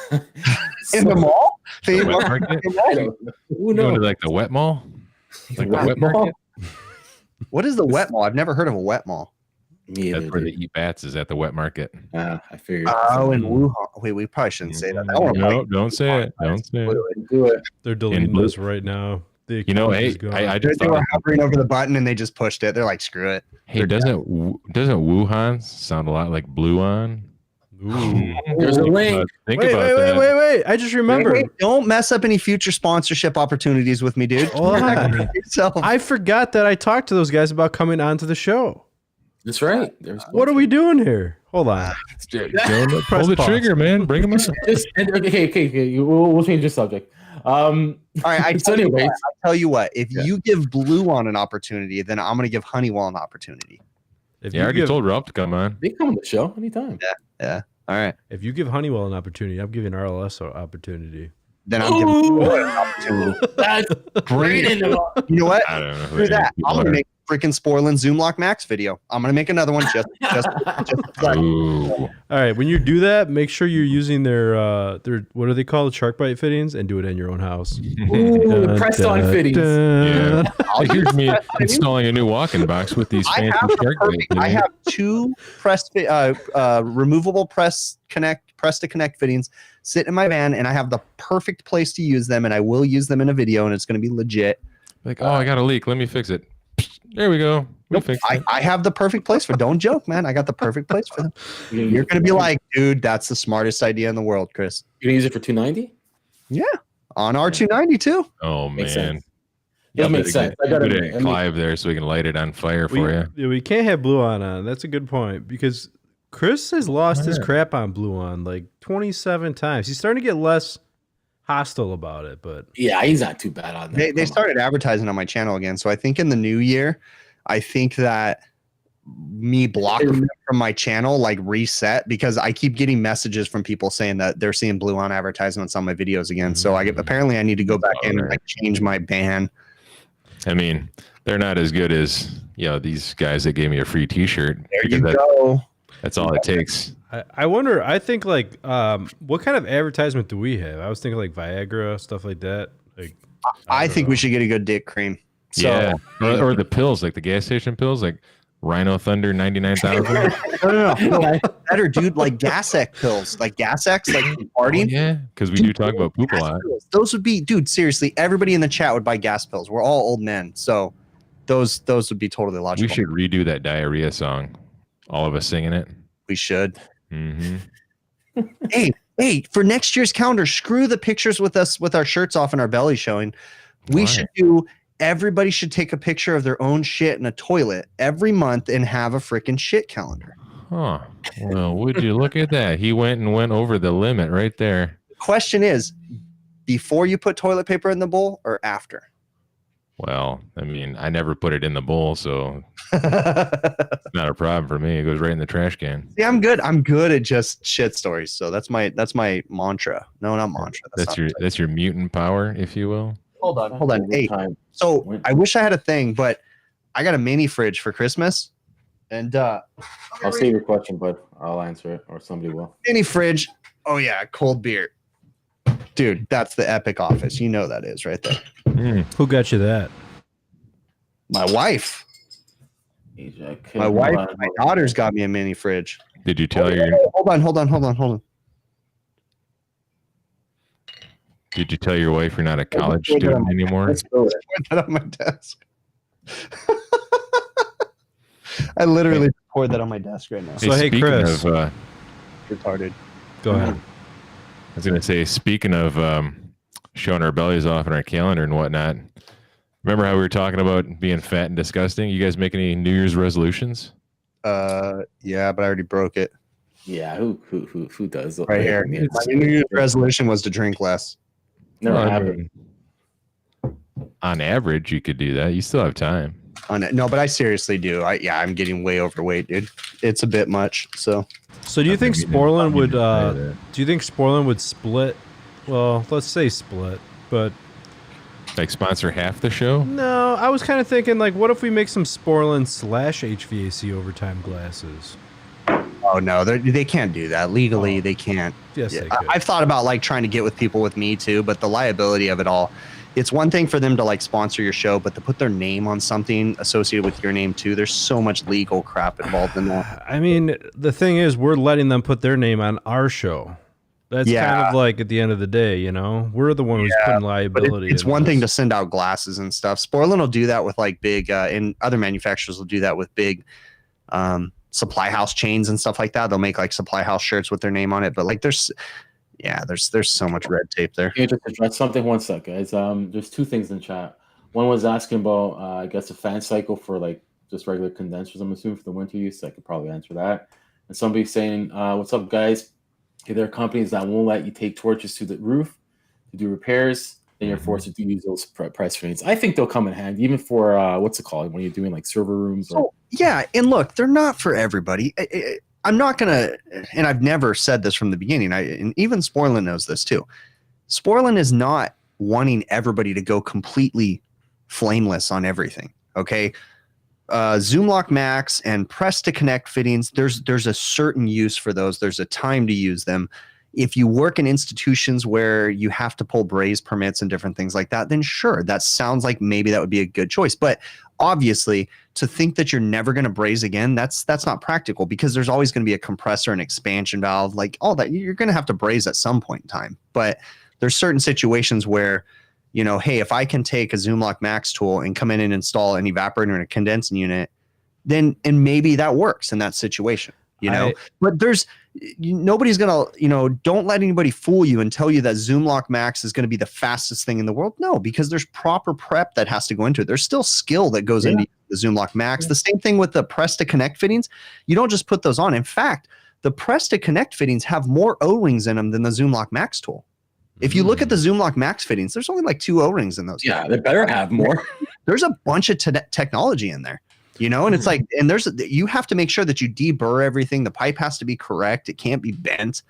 In the mall? The wet market? Who You go to knows? like the wet mall? Like the Wet wet mall? market? What is the wet mall? I've never heard of a wet mall. Me That's either, where they dude. eat bats, is at the wet market. I figured. Oh, in Wuhan. Wait, we probably shouldn't say that. That one No, might- don't say it. Don't say it. Do it. They're deleting blue. this right now. The You know, account hey, is gone. I They just were thought, hovering over the button and they just pushed it. They're like, screw it. hey, doesn't Wuhan sound a lot like Blue On? Ooh. There's a link. Think Wait, about wait, that. wait. I just remembered. Wait, don't mess up any future sponsorship opportunities with me, dude. Hold on. Yourself. I forgot that I talked to those guys about coming onto the show. That's right. There's What are we doing here? Hold on. Joe, pull the pause. trigger, man. Bring him up. Okay. We'll change the subject. All right, I So tell, you anyways. what, I tell you what. If you give Blue On an opportunity, then I'm going to give Honeywell an opportunity. If Yeah, I you already give, told Ralph to come on. They come on the show anytime. Yeah. All right. if you give Honeywell an opportunity, I'm giving RLS an opportunity. Then I'm giving Ooh. Blue On an opportunity. That's Bring great. it. You know what? I don't know. Screw that. I'm going to make a freaking Spoiling Zoom Lock Max video. I'm going to make another one just Ooh. All right, when you do that, make sure you're using their what are they called, shark bite fittings, and do it in your own house. Ooh, pressed on fittings. Yeah. Here's me installing a new walk-in box with these I fancy have, the shark perfect, bait I fittings. have two removable press to connect fittings sitting in my van, and I have the perfect place to use them, and I will use them in a video, and it's going to be legit. Like, oh, I got a leak. Let me fix it. There we go. We fixed it. I have the perfect place for. Don't joke, man. I got the perfect place for them. You're going to be like, dude, that's the smartest idea in the world, Chris. You're gonna use it for 290? Yeah, on R290 too. Oh, Makes man. sense. That makes sense. I Put gotta it at Clive there so we can light it on fire for you. Yeah, we can't have Blue On. That's a good point because Chris has lost his crap on Blue On like 27 times. He's starting to get less hostile about it, but Yeah, he's not too bad on that. They Come on. started advertising on my channel again, so I think in the new year, I think that me blocking them from my channel like reset because I keep getting messages from people saying that they're seeing Blue On advertisements on my videos again. So apparently I need to go back in and like change my ban. I mean, they're not as good as these guys that gave me a free T-shirt. There because you go. That's all it takes. I wonder. I think like what kind of advertisement do we have? I was thinking like Viagra, stuff like that. Like I don't think know. we should get a good dick cream. So, Yeah, or the pills, like the gas station pills, like Rhino Thunder 99,000. no, better, dude. Like Gas-X pills, like Gas-X, like farting. Yeah, because we do talk about poop a lot. Those would be, dude. Seriously, everybody in the chat would buy gas pills. We're all old men, so those would be totally logical. We should redo that diarrhea song. All of us singing it. We should. Mm-hmm. Hey, for next year's calendar, screw the pictures with us with our shirts off and our belly showing. We Why? should do. Everybody should take a picture of their own shit in a toilet every month and have a freaking shit calendar. Huh. Well, would you look at that? He went over the limit right there. Question is, before you put toilet paper in the bowl or after? Well, I mean, I never put it in the bowl, so it's not a problem for me. It goes right in the trash can. See, I'm good. I'm good at just shit stories. So that's my mantra. No, not mantra. That's your mutant power, if you will. Hold on. Hey, so I wish I had a thing, but I got a mini fridge for Christmas, and I'll save your question, but I'll answer it, or somebody will. mini fridge. Oh yeah, cold beer, dude. That's the epic office. You know that is right there. Who got you that? My wife. Ajax, My wife. My daughter's got me a mini fridge. Did you tell your? Hold on. Did you tell your wife you're not a college student anymore? Put that on my desk. I literally poured that on my desk right now. So, hey, speaking Chris. of, Retarded. Go ahead. I was going to say, speaking of showing our bellies off in our calendar and whatnot, remember how we were talking about being fat and disgusting? You guys make any New Year's resolutions? Yeah, but I already broke it. Yeah, who does? Right here. My New Year's resolution was to drink less. Never Well, I happened. mean, on average, you could do that. You still have time. No, but I seriously do. I'm getting way overweight, dude. It's a bit much. So So do you think Maybe Sporland would? that. Do you think Sporland would split? Well, let's say split, but Like sponsor half the show? no. I was kind of thinking like, what if we make some Sporland / HVAC overtime glasses? oh no, they can't do that legally. They can't. Yes, Yeah, they could. I've thought about like trying to get with people with me too, but the liability of it all. It's one thing for them to like sponsor your show, but to put their name on something associated with your name too, there's so much legal crap involved in that. I mean, the thing is, we're letting them put their name on our show. That's kind of like at the end of the day, you know, we're the one who's putting But liability. it's in one thing this. to send out glasses and stuff. Sporland will do that with like big, and other manufacturers will do that with big supply house chains and stuff like that. They'll make like supply house shirts with their name on it. But like there's so much red tape there. Can you just address something? One sec, guys. There's two things in chat. One was asking about, I guess, a fan cycle for like just regular condensers. I'm assuming for the winter use. I could probably answer that. And somebody's saying, "What's up, guys? If there are companies that won't let you take torches to the roof to do repairs, then you're forced to use those press fans. I think they'll come in handy, even for what's it called when you're doing like server rooms. Or Yeah, and look, they're not for everybody. I'm not gonna, and I've never said this from the beginning. And even Sporland knows this too. Sporland is not wanting everybody to go completely flameless on everything. Okay, Zoom Lock Max and Press to Connect fittings. There's a certain use for those. There's a time to use them. If you work in institutions where you have to pull braze permits and different things like that, then sure, that sounds like maybe that would be a good choice. But obviously, to think that you're never going to braze again, that's not practical, because there's always going to be a compressor and expansion valve, like all that. You're going to have to braze at some point in time. But there's certain situations where, you know, hey, if I can take a Zoom Lock Max tool and come in and install an evaporator and a condensing unit, then and maybe that works in that situation. You know, but nobody's going to, you know, don't let anybody fool you and tell you that Zoom Lock Max is going to be the fastest thing in the world. No, because there's proper prep that has to go into it. There's still skill that goes into the Zoom Lock Max. The same thing with the Press to Connect fittings. You don't just put those on. In fact, the Press to Connect fittings have more O-rings in them than the Zoom Lock Max tool. If you look at the Zoom Lock Max fittings, there's only like 2 O-rings in those. Yeah, they better have more. There's a bunch of technology in there. You know, and it's like, and you have to make sure that you deburr everything. The pipe has to be correct. It can't be bent.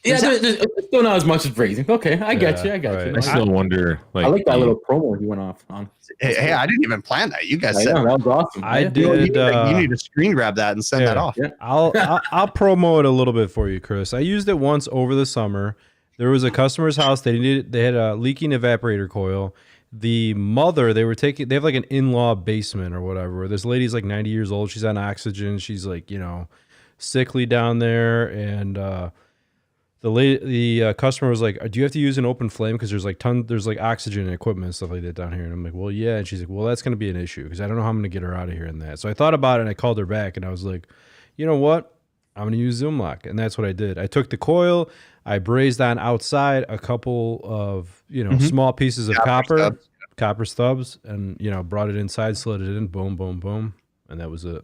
Yeah, there's still not as much as brazing. Okay, I get you. I still wonder. Like, I like that little promo he went off on. Hey, I didn't even plan that. You guys said that was awesome. I did. You need to screen grab that and send that off. Yeah. I'll promo it a little bit for you, Chris. I used it once over the summer. There was a customer's house. They had a leaking evaporator coil. The mother, they have like an in-law basement or whatever. This lady's like 90 years old. She's on oxygen. She's like, you know, sickly down there. And the customer was like, "Do you have to use an open flame? Because there's like oxygen and equipment and stuff like that down here." And I'm like, "Well, yeah." And she's like, "Well, that's going to be an issue because I don't know how I'm going to get her out of here in that." So I thought about it and I called her back and I was like, "You know what? I'm going to use Zoom Lock." And that's what I did. I took the coil, I brazed on outside a couple of, you know, small pieces of copper stubs, and, you know, brought it inside, slid it in, boom, boom, boom. And that was it.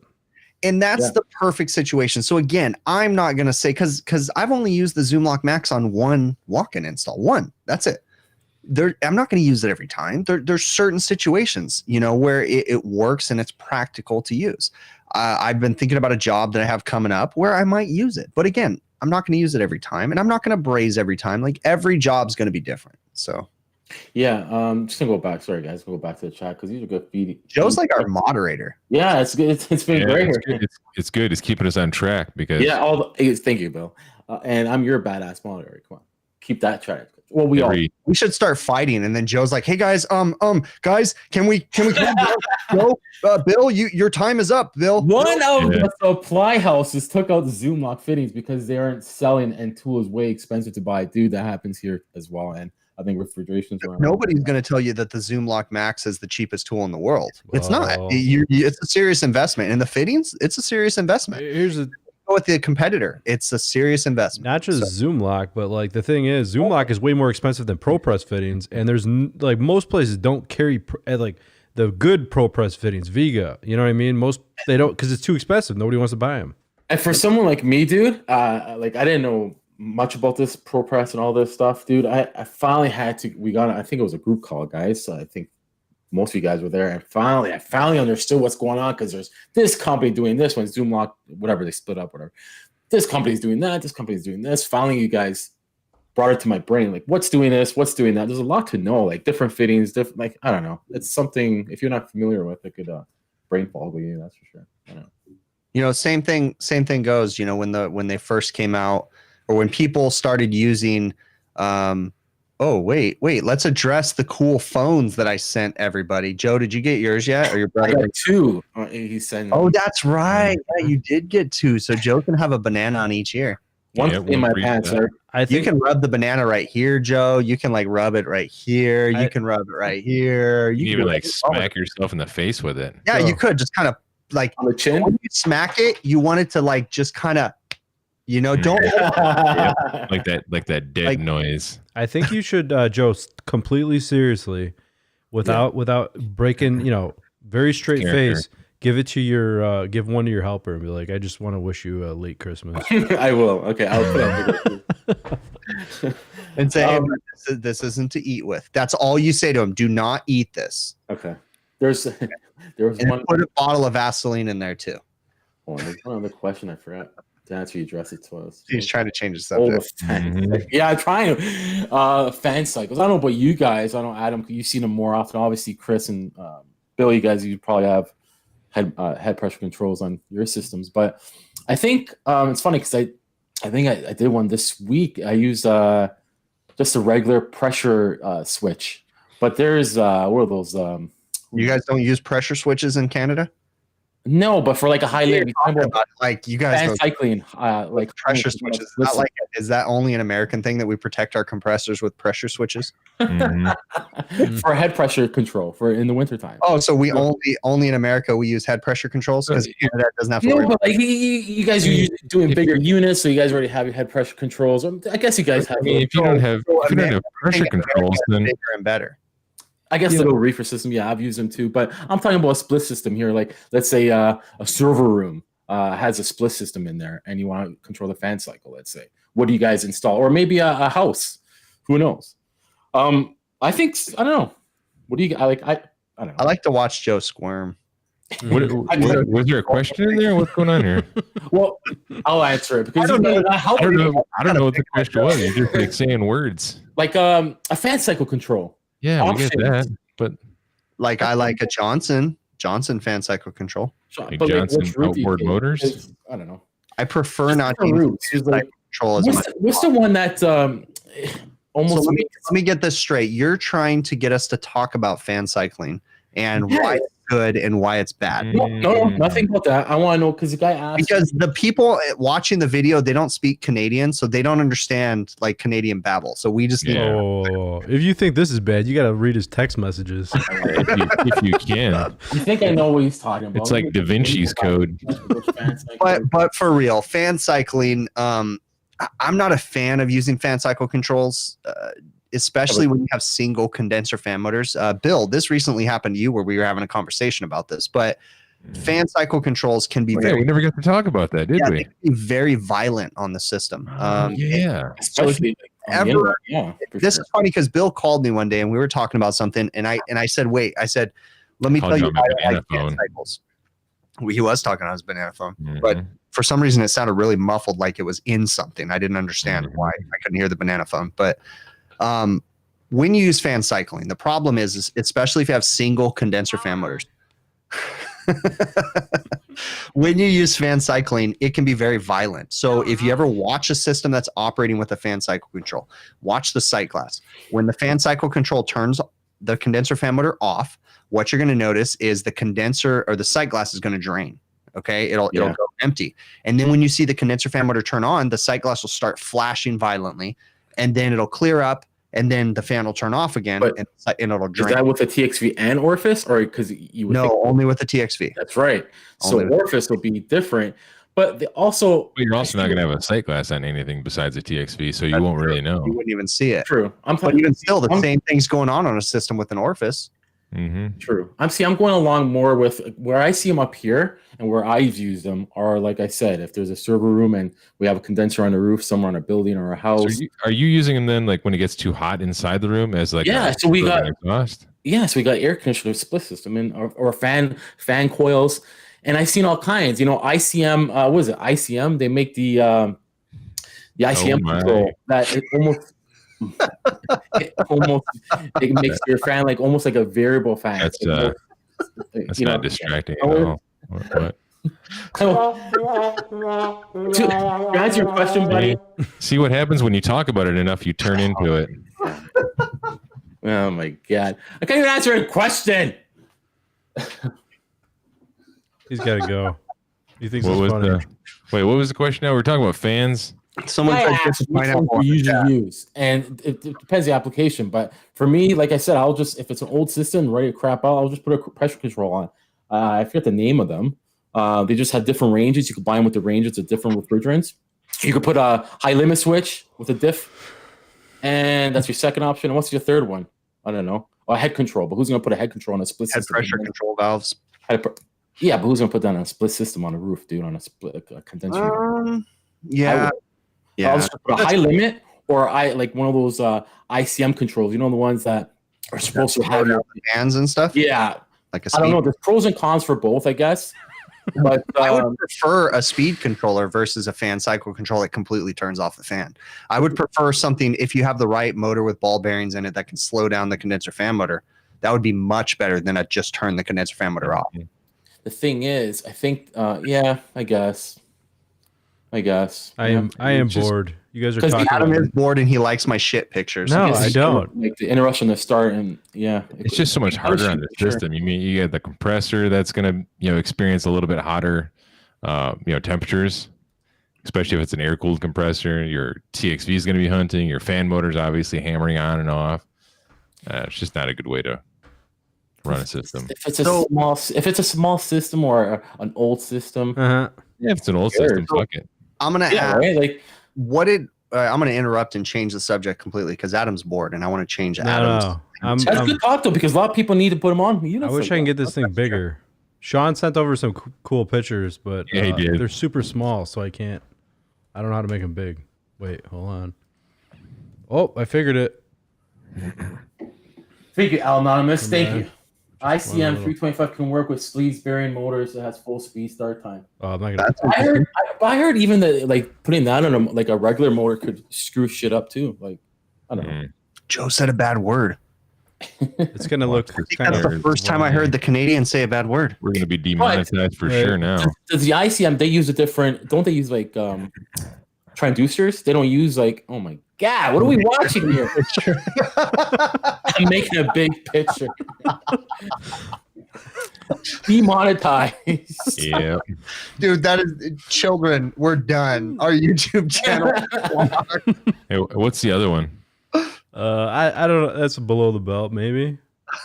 And that's the perfect situation. So again, I'm not going to say, because I've only used the Zoom Lock Max on one walk-in install. One, that's it. I'm not going to use it every time. There's certain situations, where it works and it's practical to use. I've been thinking about a job that I have coming up where I might use it. But again, I'm not going to use it every time, and I'm not going to braze every time. Like every job's going to be different. So yeah, just gonna go back. Sorry guys, go back to the chat because these are good feed. Joe's like our moderator. Yeah, it's good. It's been great. It's good. It's keeping us on track because Thank you, Bill. And I'm your badass moderator. Come on, keep that track. Well, we should start fighting, and then Joe's like, "Hey guys, guys, can we Joe, Bill, your time is up, Bill." One of the supply houses took out the Zoom lock fittings because they aren't selling, and tool is way expensive to buy. Dude, that happens here as well, and I think refrigeration's around. Nobody's going to tell you that the Zoom Lock Max is the cheapest tool in the world. It's not. It's a serious investment. And the fittings, it's a serious investment. Go with the competitor. It's a serious investment. Not just Zoom Lock, but like the thing is, Zoom Lock is way more expensive than ProPress fittings, and there's like most places don't carry like the good ProPress fittings, Viga. You know what I mean? Most they don't because it's too expensive. Nobody wants to buy them. And for someone like me, dude, like I didn't know much about this ProPress and all this stuff, dude. I finally had to. I think it was a group call, guys. So I think most of you guys were there, and I finally understood what's going on because there's this company doing this one, Zoom Lock, whatever they split up, whatever. This company's doing that. This company's doing this. Finally, you guys brought it to my brain. Like, what's doing this? What's doing that? There's a lot to know. Like different fittings, different. Like I don't know. It's something if you're not familiar with, it could brain fog you. That's for sure. I don't know. Same thing goes. When they first came out. Or when people started using, wait, let's address the cool phones that I sent everybody. Joe, did you get yours yet? Or your brother? I got 2. He sent. Oh, that's right. Yeah, you did get 2. So Joe can have a banana on each ear. One in my pants, sir. I think you can rub the banana right here, Joe. You can like rub it right here. You can rub it right here. You can even like smack yourself in the face with it. Yeah, you could just kind of like on the chin. When you smack it, you want it to like just kind of. Don't like that dead noise. I think you should, Joe, completely seriously, without breaking, very straight face. Give it to your, give one to your helper and be like, I just want to wish you a late Christmas. I will. Okay, I'll put up and say, hey, this isn't to eat with. That's all you say to him. Do not eat this. Okay. There was one. Put a bottle of Vaseline in there too. Oh, there's one other question I forgot. That's what you address it to us. He's trying to change the subject. Yeah, I'm trying to. Fan cycles. I don't know about you guys. I don't, Adam. You've seen them more often. Obviously, Chris and Bill, you guys, you probably have head pressure controls on your systems. But I think it's funny because I think I did one this week. I used just a regular pressure switch. But there's what are those? You guys don't use pressure switches in Canada? No, but for like a high level, like you guys fan cycling, like pressure switches. Not like is that only an American thing that we protect our compressors with pressure switches for head pressure control for in the wintertime? Oh, so we only in America we use head pressure controls because Canada doesn't have to worry. But like you guys are usually doing bigger units, so you guys already have your head pressure controls. I guess you guys have. I mean, if you don't have pressure controls, then bigger and better. I guess the little reefer system, yeah, I've used them too. But I'm talking about a split system here. Like, let's say a server room has a split system in there, and you want to control the fan cycle. Let's say, what do you guys install? Or maybe a house. Who knows? I think I don't know. What do you like? I don't know. I like to watch Joe squirm. Was there a question in there? What's going on here? Well, I'll answer it because I don't know what the question was. You're just like saying words. Like a fan cycle control. Yeah, we get that, but like I like a Johnson fan cycle control. Like Johnson outboard motors. I don't know. I prefer not to use like control as much. What's the one that almost? So let me get this straight. You're trying to get us to talk about fan cycling and why it's good and why it's bad. No, nothing about that. I want to know because the guy asked. Because the people watching the video, they don't speak Canadian, so they don't understand like Canadian babble. So we just need. Oh, if you think this is bad, you got to read his text messages. if you can. You think I know what he's talking about? It's like Da Vinci's Code. But for real, fan cycling. I'm not a fan of using fan cycle controls. Especially when you have single condenser fan motors. Bill, this recently happened to you where we were having a conversation about this, but fan cycle controls can be we never got to talk about that, did we? They can be very violent on the system. Especially ever. Yeah, This is funny because Bill called me one day and we were talking about something, and I said, wait, I said, let me tell you why I like fan cycles. He was talking on his banana phone, but for some reason it sounded really muffled, like it was in something. I didn't understand why. I couldn't hear the banana phone. But when you use fan cycling, the problem is especially if you have single condenser fan motors. When you use fan cycling, it can be very violent. So if you ever watch a system that's operating with a fan cycle control, watch the sight glass. When the fan cycle control turns the condenser fan motor off, what you're going to notice is the condenser or the sight glass is going to drain. Okay, it'll go empty. And then when you see the condenser fan motor turn on, the sight glass will start flashing violently, and then it'll clear up, and then the fan will turn off again, and it'll drain. Is that with the TXV and Orifice, or because you would no, only with the TXV? That's right. So Orifice will be different, but you're also not going to have a sight glass on anything besides a TXV, so you won't really know. You wouldn't even see it. True. But even still, the same thing's going on a system with an Orifice. True. I'm going along more with where I see them up here, and where I've used them are, like I said, if there's a server room and we have a condenser on the roof somewhere on a building or a house. So are you using them then, like when it gets too hot inside the room, as like so we got exhaust? So we got air conditioner split system and or fan coils, and I've seen all kinds. ICM. What is it? ICM. They make the ICM control that it it makes your fan like almost like a variable fan. That's not distracting at all. What? To answer your question, buddy. See what happens when you talk about it enough, you turn into it. Oh my god. I can't even answer a question. He's got to go. He thinks what it's was funny. Wait, what was the question now? We're talking about fans. Someone said we usually use, and it depends the application. But for me, like I said, I'll just, if it's an old system ready to crap out, I'll just put a pressure control on. I forget the name of them. They just have different ranges. You can buy them with the ranges of different refrigerants. You could put a high limit switch with a diff, and that's your second option. And what's your third one? I don't know. A head control, but who's going to put a head control on a split system? Pressure control valves. Yeah, but who's going to put that on a split system on a roof, dude? On a split a condenser? Yeah. I'll just put a high limit, or like one of those ICM controls. You know, the ones that are supposed to have your fans and stuff. Yeah, like I don't know. There's pros and cons for both, I guess. But I would prefer a speed controller versus a fan cycle control that completely turns off the fan. I would prefer something, if you have the right motor with ball bearings in it that can slow down the condenser fan motor. That would be much better than a just turn the condenser fan motor off. The thing is, I think, I guess. I am bored. You guys are talking. Adam is bored and he likes my shit pictures. No, I don't. Like the interruption to start, and it's just so much harder on the system. You mean you get the compressor that's going to experience a little bit hotter temperatures, especially if it's an air cooled compressor. Your TXV is going to be hunting. Your fan motor's obviously hammering on and off. It's just not a good way to run a system. If it's a small system or an old system, if it's an old system, fuck it. I'm gonna ask, right? I'm gonna interrupt and change the subject completely because Adam's bored and I want to change Adam's. That's a good talk though, because a lot of people need to put them on. I wish I can get this thing bigger. Sean sent over some cool pictures, but they're super small, so I can't. I don't know how to make them big. Wait, hold on. Oh, I figured it. Thank you, Al Anonymous. Thank you. ICM 325 can work with sleeves bearing motors that has full speed start time. Oh, I'm not gonna. I heard even that putting that on a regular motor could screw shit up too. Like, I don't know. Joe said a bad word. It's gonna look. That's the first time I heard the Canadian say a bad word. We're gonna be demonetized for sure now. Does the ICM, they use a different? Don't they use transducers? They don't use oh my god, what are we watching here? I'm making a big picture. Demonetized. Yeah, dude, that is children. We're done. Our YouTube channel. Hey, what's the other one? I don't know. That's below the belt, maybe.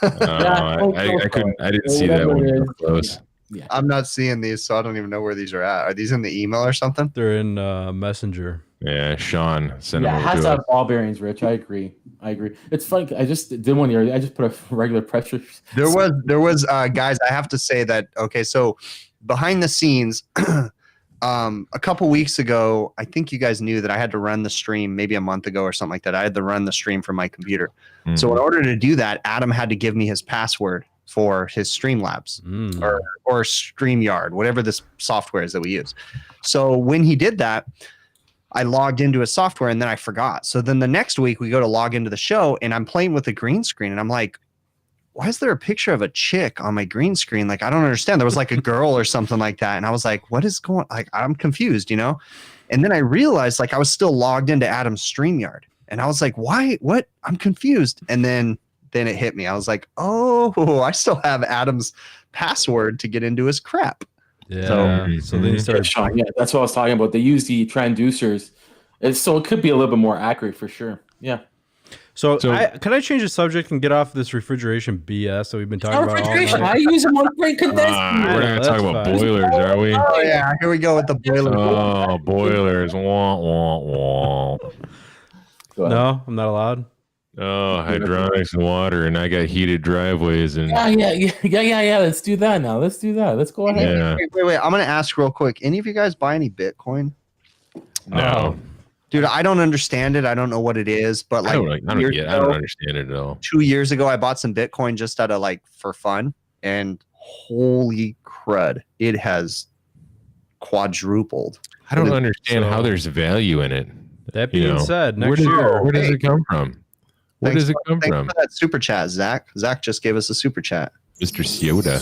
I couldn't. I didn't see that one close. Yeah. I'm not seeing these, so I don't even know where these are at. Are these in the email or something? They're in Messenger. Yeah, Sean sent them over. It has to have ball bearings, Rich. I agree. It's funny. I just did one here. I just put a regular pressure. There was guys. I have to say that. Okay, so behind the scenes, a couple weeks ago, I think you guys knew that I had to run the stream maybe a month ago or something like that. I had to run the stream from my computer. So in order to do that, Adam had to give me his password for his Streamlabs or StreamYard, whatever this software is that we use. So when he did that, I logged into his software and then I forgot. So then the next week we go to log into the show and I'm playing with the green screen and I'm like, why is there a picture of a chick on my green screen? Like, I don't understand. There was like a girl or something like that. And I was like, what is going, like, I'm confused, you know? And then I realized like I was still logged into Adam's StreamYard and I was like, why, what? I'm confused. And then it hit me. I was like, oh, I still have Adam's password to get into his crap. Yeah. So then you started. Yeah, that's what I was talking about. They use the transducers, so it could be a little bit more accurate for sure. Yeah. So can I change the subject and get off this refrigeration BS that we've been talking about all night? I use them on great condenser. We're not going to talk about boilers, are we? Oh, yeah. Here we go with the boilers. Oh, boilers. Wah, wah, wah. No, I'm not allowed. Oh, hydronics and water, and I got heated driveways. And Yeah. Let's do that now. Let's do that. Let's go ahead. Yeah. Wait. I'm going to ask real quick. Any of you guys buy any Bitcoin? No. Dude, I don't understand it. I don't know what it is, but like I don't understand it at all. 2 years ago, I bought some Bitcoin just out of like for fun, and holy crud, it has quadrupled. I don't understand how there's value in it. That being said, next where year, does it come from? Where does it come from? Thanks for that super chat, Zach. Zach just gave us a super chat. Mr. Ciota.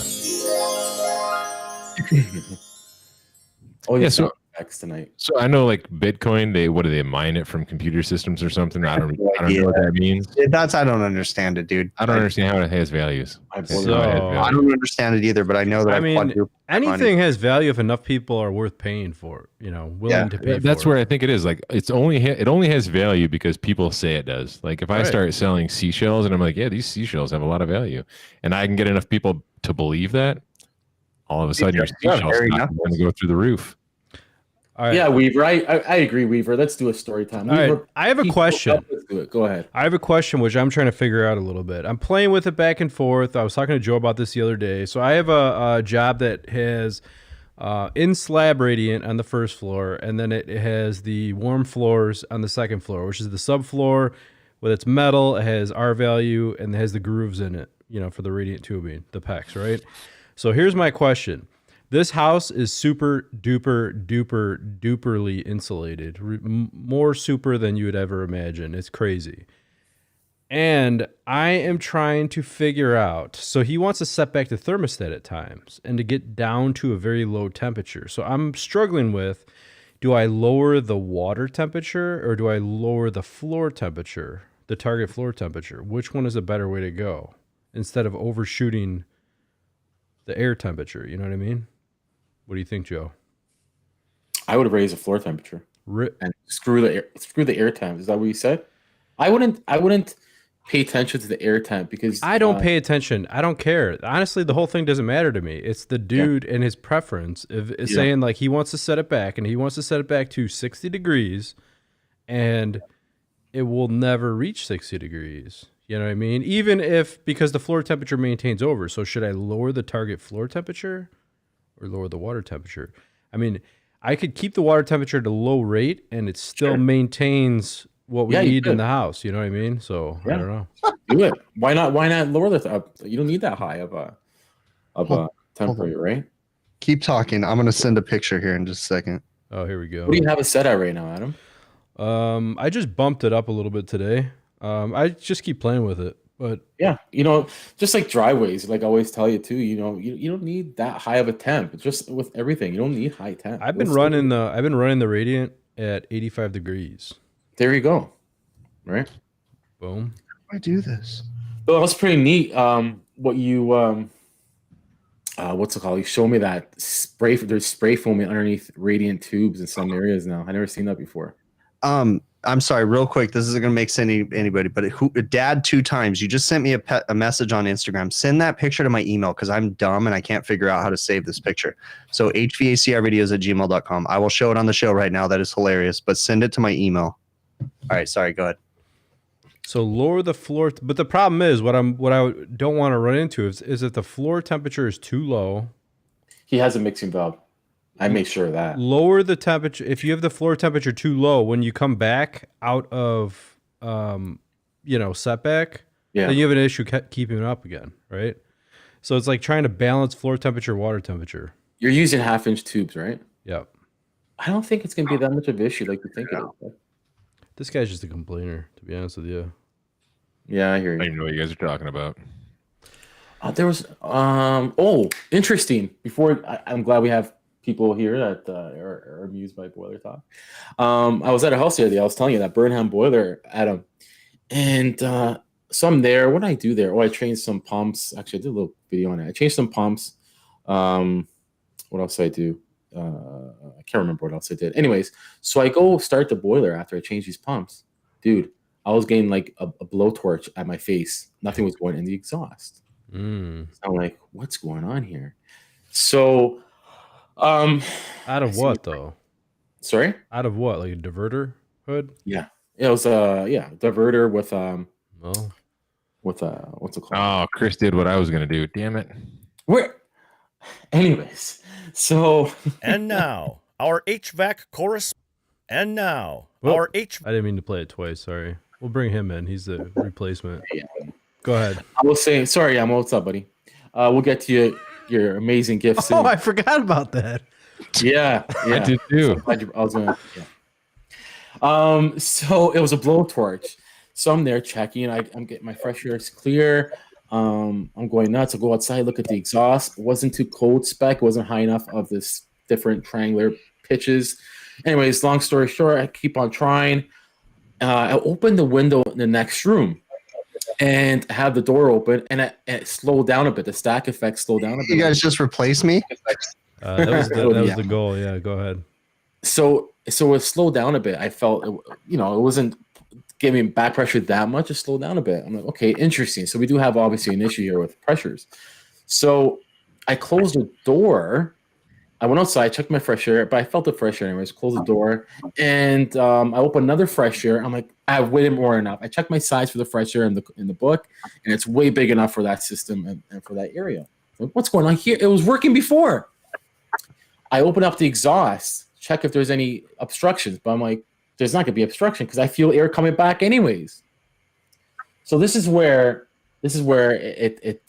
Oh yeah, so tonight. So I know like Bitcoin, they mine it from computer systems or something. I don't know what that means. I don't understand it, dude. I don't understand how it has values. I don't understand it either, but I know that anything has value if enough people are worth paying for it, willing to pay for it. That's where I think it is. Like it only has value because people say it does. Like if I start selling seashells and I'm like, yeah, these seashells have a lot of value, and I can get enough people to believe that, all of a sudden your seashells are going to go through the roof. Right. Yeah, Weaver. I agree, Weaver. Let's do a story time. I have a question. Let's do it. Go ahead. I have a question which I'm trying to figure out a little bit. I'm playing with it back and forth. I was talking to Joe about this the other day. So I have a job that has in slab radiant on the first floor, and then it has the warm floors on the second floor, which is the subfloor with its metal. It has R value and it has the grooves in it, for the radiant tubing, the PEX, right? So here's my question. This house is super duperly insulated, more super than you would ever imagine. It's crazy. And I am trying to figure out, so he wants to set back the thermostat at times and to get down to a very low temperature. So I'm struggling with, do I lower the water temperature or do I lower the floor temperature, the target floor temperature? Which one is a better way to go instead of overshooting the air temperature? You know what I mean? What do you think, Joe? I would raise the floor temperature and screw the air temp. Is that what you said? I wouldn't pay attention to the air temp because I don't pay attention. I don't care. Honestly, the whole thing doesn't matter to me. It's the dude and his preference is saying like he wants to set it back and he wants to set it back to 60 degrees and it will never reach 60 degrees. You know what I mean? Even if, because the floor temperature maintains over. So should I lower the target floor temperature or lower the water temperature? I mean, I could keep the water temperature at a low rate and it still maintains what we need in the house. You know what I mean? So I don't know. Do it. Why not lower the you don't need that high of a temperature, right? Keep talking. I'm gonna send a picture here in just a second. Oh, here we go. What do you have it set at right now, Adam? I just bumped it up a little bit today. I just keep playing with it. But yeah, just like driveways, like I always tell you too, you don't need that high of a temp. It's just with everything, you don't need high temp. I've been running the radiant at 85 degrees. There you go. Right. Boom. How do I do this? Well, that's pretty neat. What you what's it called? You show me that spray. There's spray foaming underneath radiant tubes in some areas now. I never seen that before. I'm sorry, real quick. This isn't going to make sense to anybody, but Dad 2 times. You just sent me a message on Instagram. Send that picture to my email because I'm dumb and I can't figure out how to save this picture. So hvacrvideos@gmail.com. I will show it on the show right now. That is hilarious, but send it to my email. All right, sorry, go ahead. So lower the floor, but the problem is what I don't want to run into is if the floor temperature is too low. He has a mixing valve. I make sure of that. Lower the temperature. If you have the floor temperature too low, when you come back out of, setback, then you have an issue keeping it up again, right? So it's like trying to balance floor temperature, water temperature. You're using 1/2-inch tubes, right? Yep. I don't think it's going to be that much of an issue like you think it is. This guy's just a complainer, to be honest with you. Yeah, I hear I you. don't even know what you guys are talking about. There was interesting. Before I'm glad we have people here that are amused by boiler talk. I was at a house the other day. I was telling you that Burnham boiler, Adam, and so I'm there. What did I do there? Oh, I changed some pumps. Actually, I did a little video on it. I changed some pumps. What else did I do? I can't remember what else I did. Anyways, so I go start the boiler after I change these pumps. Dude, I was getting like a blowtorch at my face. Nothing was going in the exhaust. So I'm like, what's going on here? So, out of what though? Sorry? Out of what? Like a diverter hood? Yeah. It was diverter with what's it called? Oh, Chris did what I was gonna do. Damn it. Anyways, so And now our HVAC chorus. And now our HVAC. I didn't mean to play it twice. Sorry. We'll bring him in. He's the replacement. Yeah. Go ahead. I was saying, sorry, Yamo, what's up, buddy? We'll get to your amazing gifts. Oh, I forgot about that. Yeah. I did too. So it was a blowtorch. So I'm there checking. I'm getting my fresh air is clear. I'm going nuts. I go outside, look at the exhaust. It wasn't too cold spec. It wasn't high enough of this different triangular pitches. Anyways, long story short, I keep on trying. I opened the window in the next room and had the door open, and it slowed down a bit. The stack effect slowed down a bit. You guys just replace me? That was the goal. Yeah, go ahead. So it slowed down a bit. I felt, it wasn't giving back pressure that much. It slowed down a bit. I'm like, okay, interesting. So we do have obviously an issue here with pressures. So I closed the door. I went outside, checked my fresh air, but I felt the fresh air anyways. Closed the door, and I opened another fresh air. I'm like, I've waited more enough. I checked my size for the fresh air in the book, and it's way big enough for that system and for that area. Like, what's going on here? It was working before. I open up the exhaust, check if there's any obstructions, but I'm like, there's not gonna be obstruction because I feel air coming back anyways. So this is where it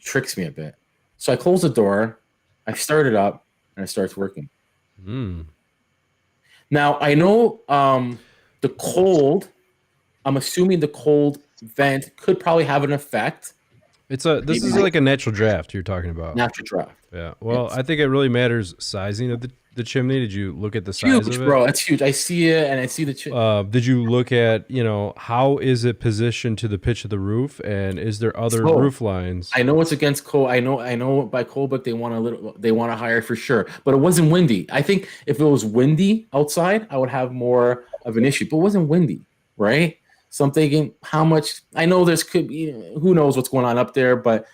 tricks me a bit. So I close the door, I start it up, and it starts working. Now I know the cold. I'm assuming the cold vent could probably have an effect. This is like a natural draft you're talking about. Natural draft. Yeah. Well, I think it really matters sizing of the chimney. Did you look at the size Huge, of it? bro. It's huge. I see it, and I see the chimney. Did you look at, how is it positioned to the pitch of the roof, and is there other roof lines? I know it's against code. I know by code book they want a higher for sure, but it wasn't windy. I think if it was windy outside, I would have more of an issue, but it wasn't windy, right? So I'm thinking, how much? I know there's could be, who knows what's going on up there, but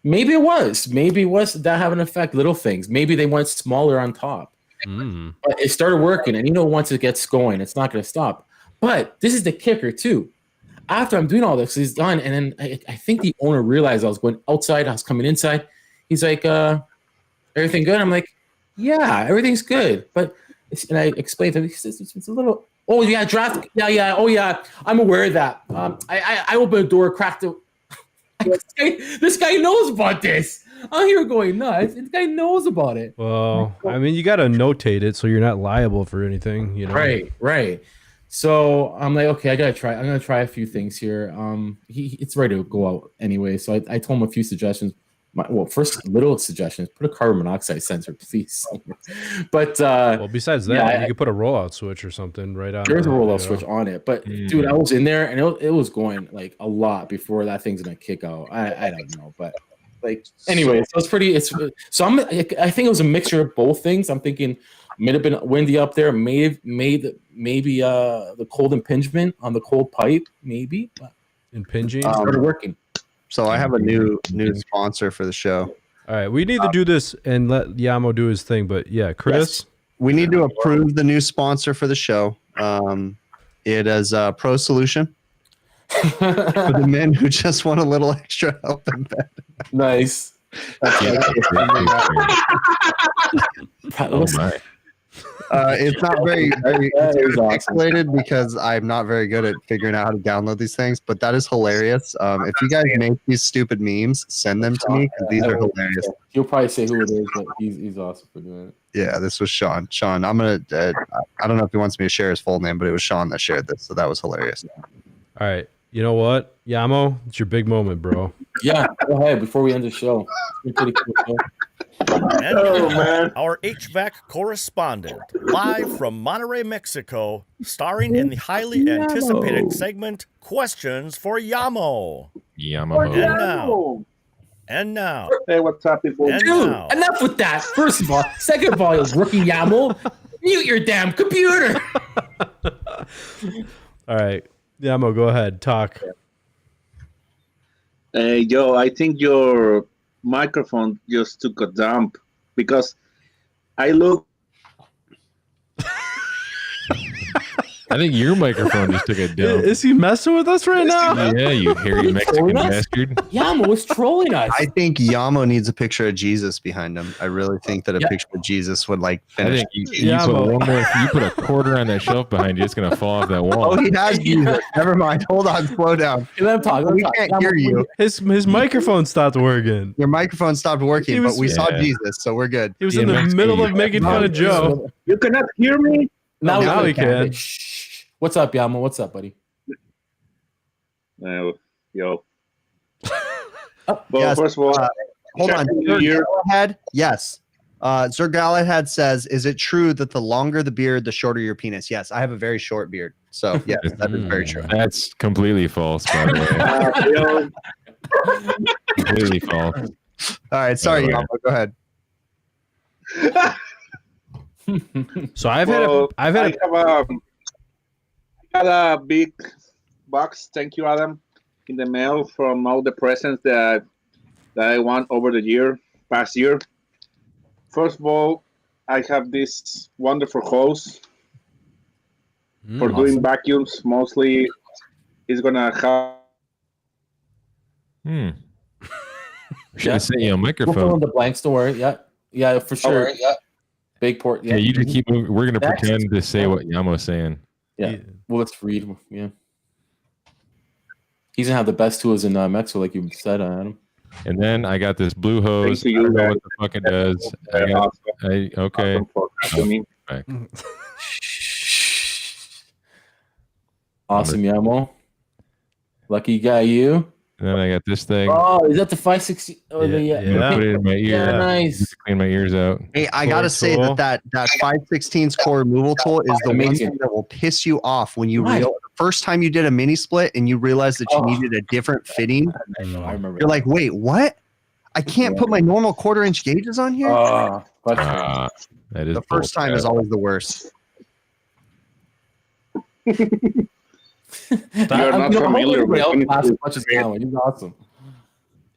maybe it was that have an effect. Little things. Maybe they went smaller on top. But it started working, and once it gets going, it's not going to stop. But this is the kicker too. After I'm doing all this, he's done, and then I think the owner realized I was going outside. I was coming inside. He's like, "Everything good?" I'm like, "Yeah, everything's good." But and I explained to him. He says, "It's a little." Oh yeah, draft. Yeah. Oh yeah, I'm aware of that. I opened the door, cracked it. This guy knows about this. I'm here going nuts. This guy knows about it. Well, I mean, you got to notate it so you're not liable for anything, Right. So I'm like, okay, I'm gonna try a few things here. It's ready to go out anyway. So I told him a few suggestions. First little suggestions: put a carbon monoxide sensor, please. But besides that, you could put a rollout switch or something right on. There's a rollout switch on it, but dude, I was in there and it was going like a lot before that thing's gonna kick out. I don't know, but anyway, so it's pretty. I think it was a mixture of both things. I'm thinking may have been windy up there, maybe the cold impingement on the cold pipe, maybe. Impinging started working. So I have a new sponsor for the show. All right, we need to do this and let Yamo do his thing. But yeah, Chris, we need to approve the new sponsor for the show. It is Pro Solution for the men who just want a little extra help in bed. Nice. Oh my. It's not very That is awesome. pixelated because I'm not very good at figuring out how to download these things, but that is hilarious. If you guys make these stupid memes, send them to me because these are hilarious. He'll probably say who it is, but he's awesome for doing it. Yeah, this was Sean. Sean, I'm gonna. I don't know if he wants me to share his full name, but it was Sean that shared this, so that was hilarious. All right. You know what, Yamo? It's your big moment, bro. Yeah, go ahead before we end the show. It's been pretty cool show. And Oh, man. our HVAC correspondent, live from Monterrey, Mexico, starring in the highly anticipated segment, Questions for Yamo. Yamaha. And now, Hey, what's up, people? And Dude, now. enough with that. First of all, second of all, you rookie Yamo, mute your damn computer. All right. Yamo, go ahead. Talk. Hey, Joe, I think your microphone just took a dump because I look. I think your microphone just took a dump. Is he messing with us right now? Yeah, you hairy Mexican bastard. Yamo was trolling us. I think Yamo needs a picture of Jesus behind him. I really think that a picture of Jesus would like I finish. think you put one more. You put a quarter on that shelf behind you, it's gonna fall off that wall. Oh, he has Jesus. Never mind. Hold on. Slow down. Let him talk. Let him We talk. can't Yamo, hear you. His microphone stopped working. Your microphone stopped working, He was- but we saw Yeah. Jesus, so we're good. He was Yeah, in the Mexican, middle of you- making fun of Joe. You cannot hear me? Now, Now we he can. Shh. What's up, Yamo? What's up, buddy? Yo. Oh, Well, Yes, first of all, Hold on. Happy New Sir Year. Galahad? Yes. Sir Galahad says, is it true that the longer the beard, the shorter your penis? Yes, I have a very short beard. So, yes, that is very true. That's completely false, by the way. Joe, Completely false. All right. Sorry, By the way. Yamo. Go ahead. So I've well, had I got a big box. Thank you, Adam, in the mail from all the presents that I won over the past year. First of all, I have this wonderful hose for doing vacuums. Mostly, it's gonna help. Should have sent you a We'll fill in microphone. the blanks. Don't worry. Yeah, for sure. Big port. Yeah, you just keep moving. We're gonna That's- pretend to say what Yamo's saying. Yeah. Well, let's read. Yeah. He's gonna have the best tools in Mexico, like you said, Adam. And then I got this blue hose. Thank I you, don't know guys. what the fuck it does. I got, okay. Awesome for vacuuming. Awesome, Yamo. Lucky guy, you. And then I got this thing. Oh, is that the 560? Oh, Yeah, I'm gonna put it in my ear. Yeah, nice. Just to clean my ears out. Hey, I gotta say tool. that 5/16 core removal tool is the one Amazing. thing that will piss you off when you Why? the first time you did a mini split and you realized that you needed a different fitting. I know, I remember. You're like, wait, what? I can't put my normal 1/4-inch gauges on here. but That is The first time is always the worst. You're not familiar with as Winnie much as Yamo. He's awesome.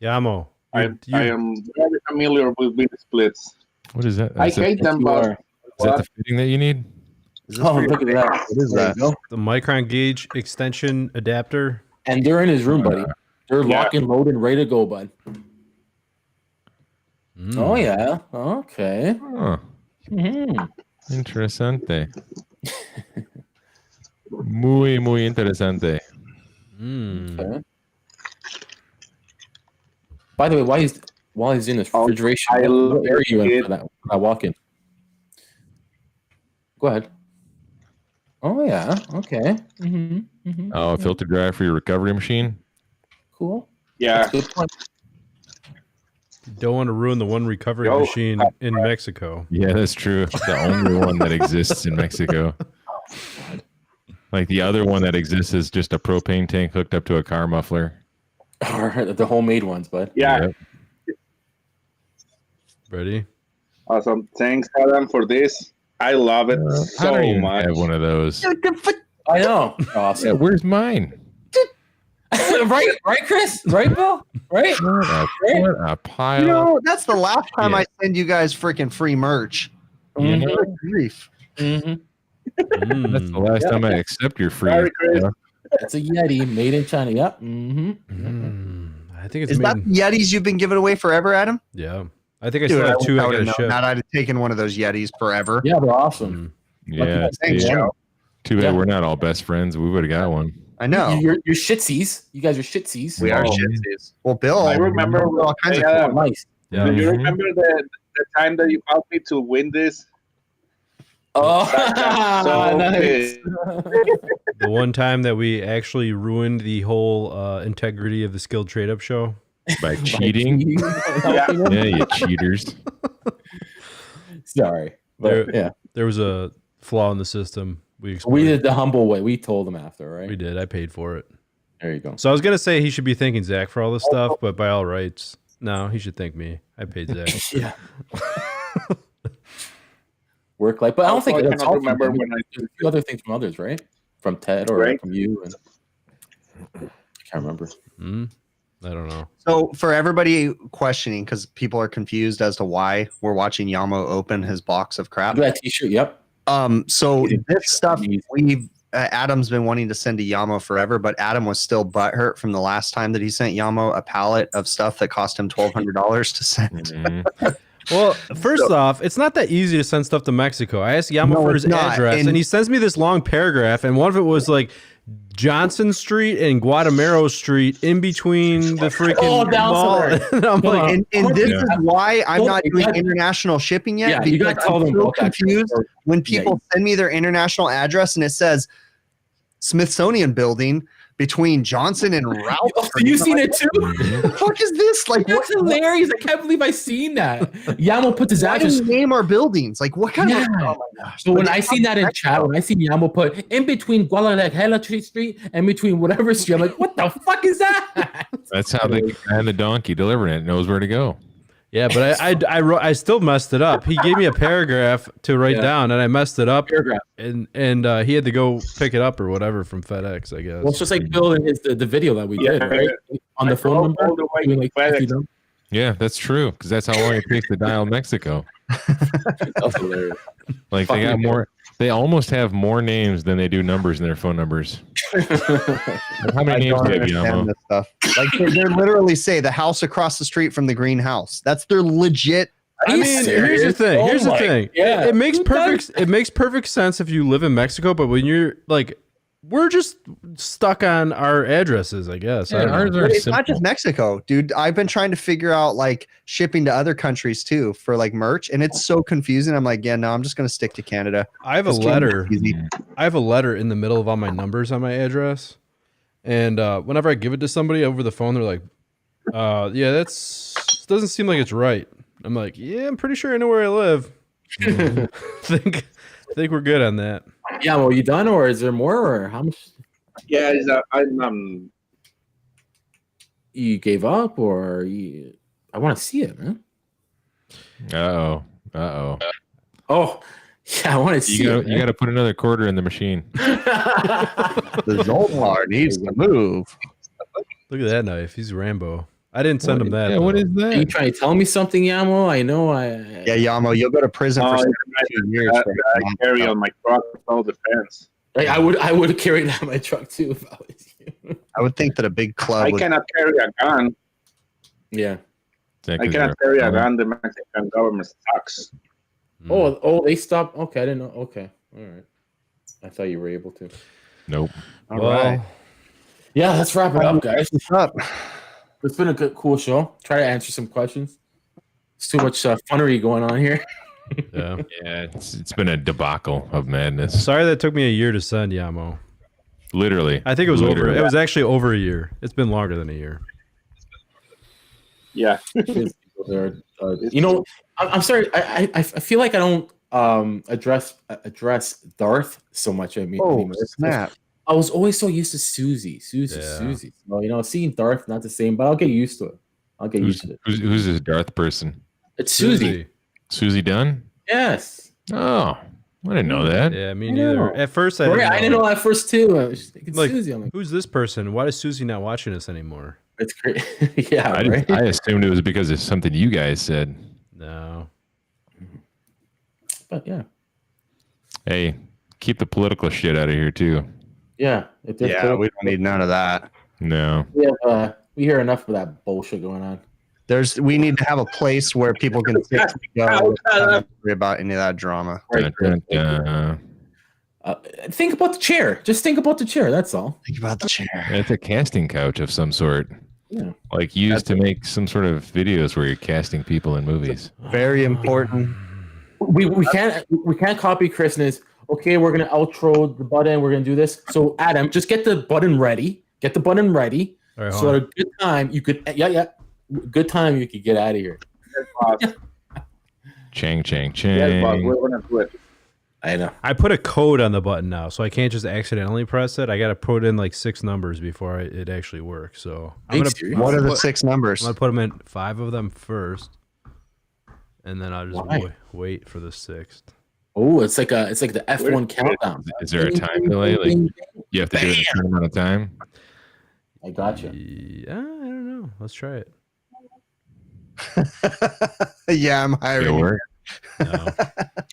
Yamo. I am very familiar with mini splits. What is that? I Is that, hate them, you but are. is that the fitting that you need? Oh, look at that. What is that? The micron gauge extension adapter. And they're in his room, buddy. They're locked and loaded, ready to go, bud. Oh, yeah. Okay. Oh, interesante. Muy interesante. Okay. By the way, while he's in this refrigeration, I what area are you in it. for that when I walk in? Go ahead. Oh, yeah. Okay. Oh, a filter dryer for your recovery machine? Cool. yeah, That's a good point. Don't want to ruin the one recovery Yo, machine in Mexico. Yeah, that's true. The only one that exists in Mexico. Like the other one that exists is just a propane tank hooked up to a car muffler. Or the homemade ones, bud. yeah. Yep. Ready? Awesome. Thanks, Adam, for this. I love it I don't so even much. have one of those. I know. Yeah, Awesome. where's mine? right, Chris? Right, Bill? Right? What a pile. You know, that's the last time I send you guys freaking free merch. You know, Good grief. that's the last time I accept your free. Sorry, Chris. That's a Yeti made in China. Yep. I think it's Is made. that the Yetis you've been giving away forever, Adam? Yeah. I think I Dude, still have 2 I I would gotta have known ship. that. I'd have taken one of those Yetis forever. Yeah, they're awesome. Yeah. Thanks, yeah. Joe. Too bad Yeah. we're not all best friends. We would have got one. I know. You're shitsies. You guys are shitsies. We are Oh. shitsies. Well, Bill, I remember all kinds of yeah, Oh, nice. Yeah. Do you Mhm. remember the time that you helped me to win this? Oh, So nice. The one time that we actually ruined the whole integrity of the Skilled Trade Up show. By cheating. Yeah, you cheaters. Sorry. But yeah. There was a flaw in the system. We We explained. did the humble way. We told them after, right? We did. I paid for it. There you go. So I was gonna say he should be thanking Zach for all this stuff, but by all rights, no, he should thank me. I paid Zach. Yeah. Work life, but I don't think I that's cannot all. remember Remember when I a few other things from others, right? From Ted or Right. from you, and I can't remember. I don't know. So for everybody questioning, because people are confused as to why we're watching Yamo open his box of crap. That T-shirt. Yep. So this stuff we've Adam's been wanting to send to Yamo forever, but Adam was still butthurt from the last time that he sent Yamo a pallet of stuff that cost him $1,200 to send. Mhm. Well, first off, it's not that easy to send stuff to Mexico. I asked Yamo No, for it's his not. address, and he sends me this long paragraph, and one of it was like Johnson Street and Guatemala Street in between the freaking Oh, down mall. somewhere. And I'm Come like, on. And this Yeah. is why I'm not You doing got- international shipping yet. Yeah, you because got to tell I'm them so about that. confused when people send me their international address and it says Smithsonian Building between Johnson and Ralph. Oh, so you seen it too? What the fuck is this? Like, That's hilarious. I can't believe I seen that. Yamo put his why do address. we name our buildings? Like, what kind Yeah. of? Oh my gosh! So when But I seen that in chat, when I seen Yamo put in between Guadalajara Street and between whatever street, I'm like, what the fuck is that? That's how the guy and the donkey delivering it knows where to go. yeah, but I wrote, I still messed it up. He gave me a paragraph to write Yeah. down, and I messed it up, Paragraph. and he had to go pick it up or whatever from FedEx, I guess. Well, it's just like building the video that we did, right? On the phone number. all the way doing like FedEx. 50 numbers. Yeah, that's true. Because that's how long it takes to dial Mexico. That's hilarious. Like they got Fucking more. They almost have more names than they do numbers in their phone numbers. How many names do you have, Yamo? this stuff. Like they literally say the house across the street from the greenhouse. That's their legit. I mean, here's the thing. Here's the thing. Yeah. It makes Who does perfect. It makes perfect sense if you live in Mexico, but when you're like, we're just stuck on our addresses, I guess. I Yeah, don't know. ours are But it's simple. not just Mexico, dude. I've been trying to figure out like shipping to other countries too for like merch, and it's so confusing. I'm like, yeah, no, I'm just gonna stick to Canada. I have a It's trying to letter. be easy. I have a letter in the middle of all my numbers on my address, and whenever I give it to somebody over the phone, they're like, "Yeah, that's doesn't seem like it's right." I'm like, "Yeah, I'm pretty sure I know where I live." think we're good on that. Yeah, well, you done, or is there more, or how much Yeah, I'm you gave up, or you? I want to see it, man. Uh oh. Oh, yeah, I want to see You it. got to put another quarter in the machine. The Zoltar needs to move. Look at that knife. He's Rambo. I didn't send him that. Yeah, what though. is Are you that? trying to tell me something, Yamo? I know. Yeah, Yamo, you'll go to prison for Oh, 2 years. I for carry on my truck with all defense. like I would carry that in my truck too if I was you. I would think that a big club I would. cannot carry a gun. Yeah. I cannot carry a gun. The Mexican government sucks. Oh, they stopped. Okay, I didn't know. Okay, all right. I thought you were able to. Nope. All Well, right. Yeah, let's wrap it up, guys. What's up? It's been a good, cool show. Try to answer some questions. It's too much funnery going on here. yeah. Yeah, it's been a debacle of madness. Sorry that took me a year to send Yamo. Literally. I think it was over. Literally. It was actually over a year. It's been longer than a year. Yeah. You know, I'm sorry. I feel like I don't address Darth so much. I mean, Oh, anymore. snap. I was always so used to Susie. Yeah. Well, you know, seeing Darth not the same, but I'll get used to it. I'll get used to it. Who's this Darth person? It's Susie. Susie Dunn? Yes. Oh, I didn't know that. Yeah, me I neither. know. At first, I I didn't know that first too. I was just thinking Like, Susie. I'm like, who's this person? Why is Susie not watching us anymore? it's great. Yeah, right. I assumed it was because of something you guys said. No. But yeah, Hey, keep the political shit out of here too. yeah. If they're Yeah, cool, we don't need none of that. No. we hear enough of that bullshit going on. We need to have a place where people can sit and go. Don't worry about any of that drama. Right. Dun, dun, dun. Think about the chair. Just think about the chair. That's all. Think about the chair. It's a casting couch of some sort. Yeah. Like used to make some sort of videos where you're casting people in movies. Very important. We can't copy Christmas. Okay, we're gonna outro the button. We're gonna do this. So Adam, just get the button ready. Get the button ready. All right, So at a good time you could good time you could get out of here. Chang, chang, Yes, boss. chang. We're gonna do it. I know. I put a code on the button now, so I can't just accidentally press it. I got to put in like 6 numbers before it actually works. So I'm gonna, serious? What are the 6 numbers? I'm gonna put them in 5 of them first, and then I'll just wait for the 6th. Oh, it's like the F1 countdown. Is there a time delay? Like you have to do it in a certain amount of time? I got you. Yeah, I don't know. Let's try it. Yeah, I'm It'll hiring. work. No.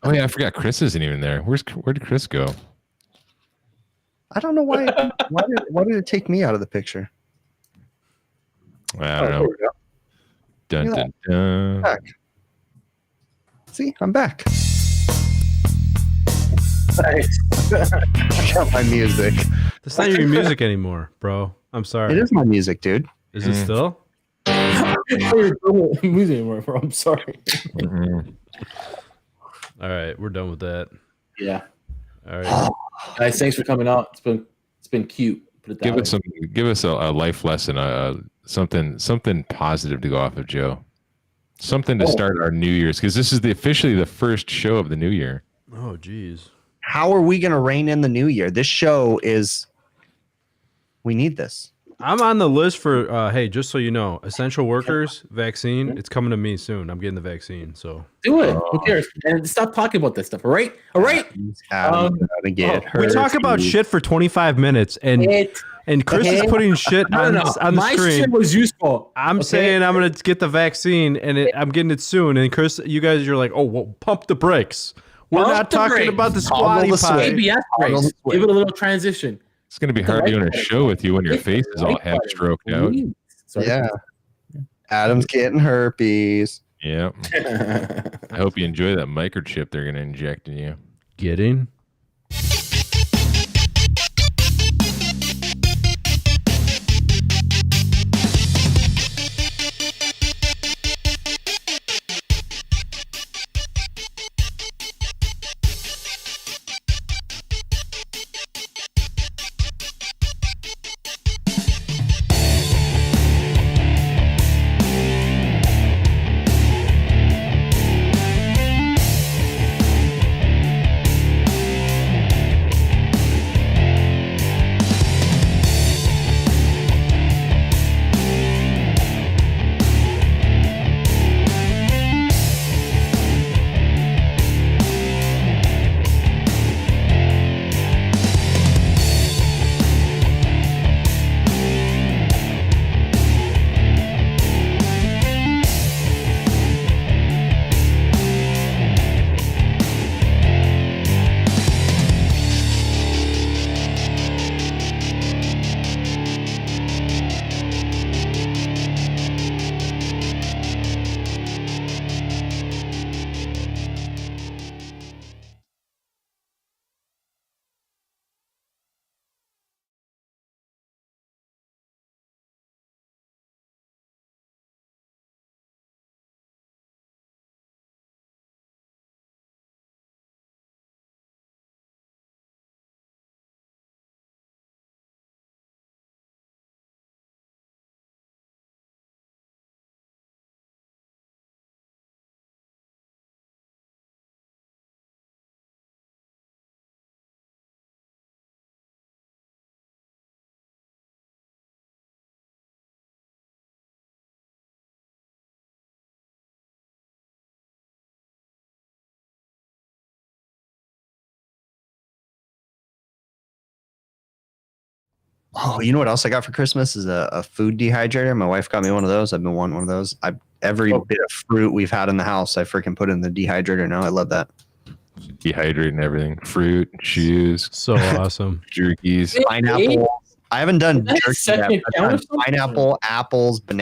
Oh yeah, I forgot Chris isn't even there. Where did Chris go? I don't know why. Why did it take me out of the picture? I don't know. Dun, dun, dun. Back. See, I'm back. Got my music. That's not your music anymore, bro. I'm sorry. It is my music, dude. Is it still? I'm sorry. Mhm. All right, we're done with that. Yeah. All right. Guys, thanks for coming out. It's been cute. Put it that Give us a life lesson, something positive to go off of, Joe. Something to start our New Year's, because this is officially the first show of the new year. Oh, geez. How are we going to rein in the new year? This show is. We need this. I'm on the list for, hey, just so you know, essential workers, vaccine. It's coming to me soon. I'm getting the vaccine, so. Do it. Who cares? And stop talking about this stuff. All right. All right. Adam's gonna get We talk about herpes. shit for 25 minutes, and Chris is putting shit on the My screen. shit was useful. I'm saying I'm going to get the vaccine, and I'm getting it soon. And Chris, you guys, you're like, oh, well, pump the brakes. We're Pump not the talking brakes. about the Toggle squatty the potty. switch. ABS brakes. Give it a little transition. It's going to be hard doing a show with you when your face is all half stroked out. Sorry. Yeah. Adam's getting herpes. Yeah. I hope you enjoy that microchip they're going to inject in you. Getting? Oh, you know what else I got for Christmas is a food dehydrator. My wife got me one of those. I've been wanting one of those. Every bit of fruit we've had in the house, I freaking put in the dehydrator now. I love that. Dehydrating everything. Fruit, shoes, So awesome. jerkies. Pineapple. I haven't done Is that jerky yet. second I've count or done something? pineapple, apples, bananas.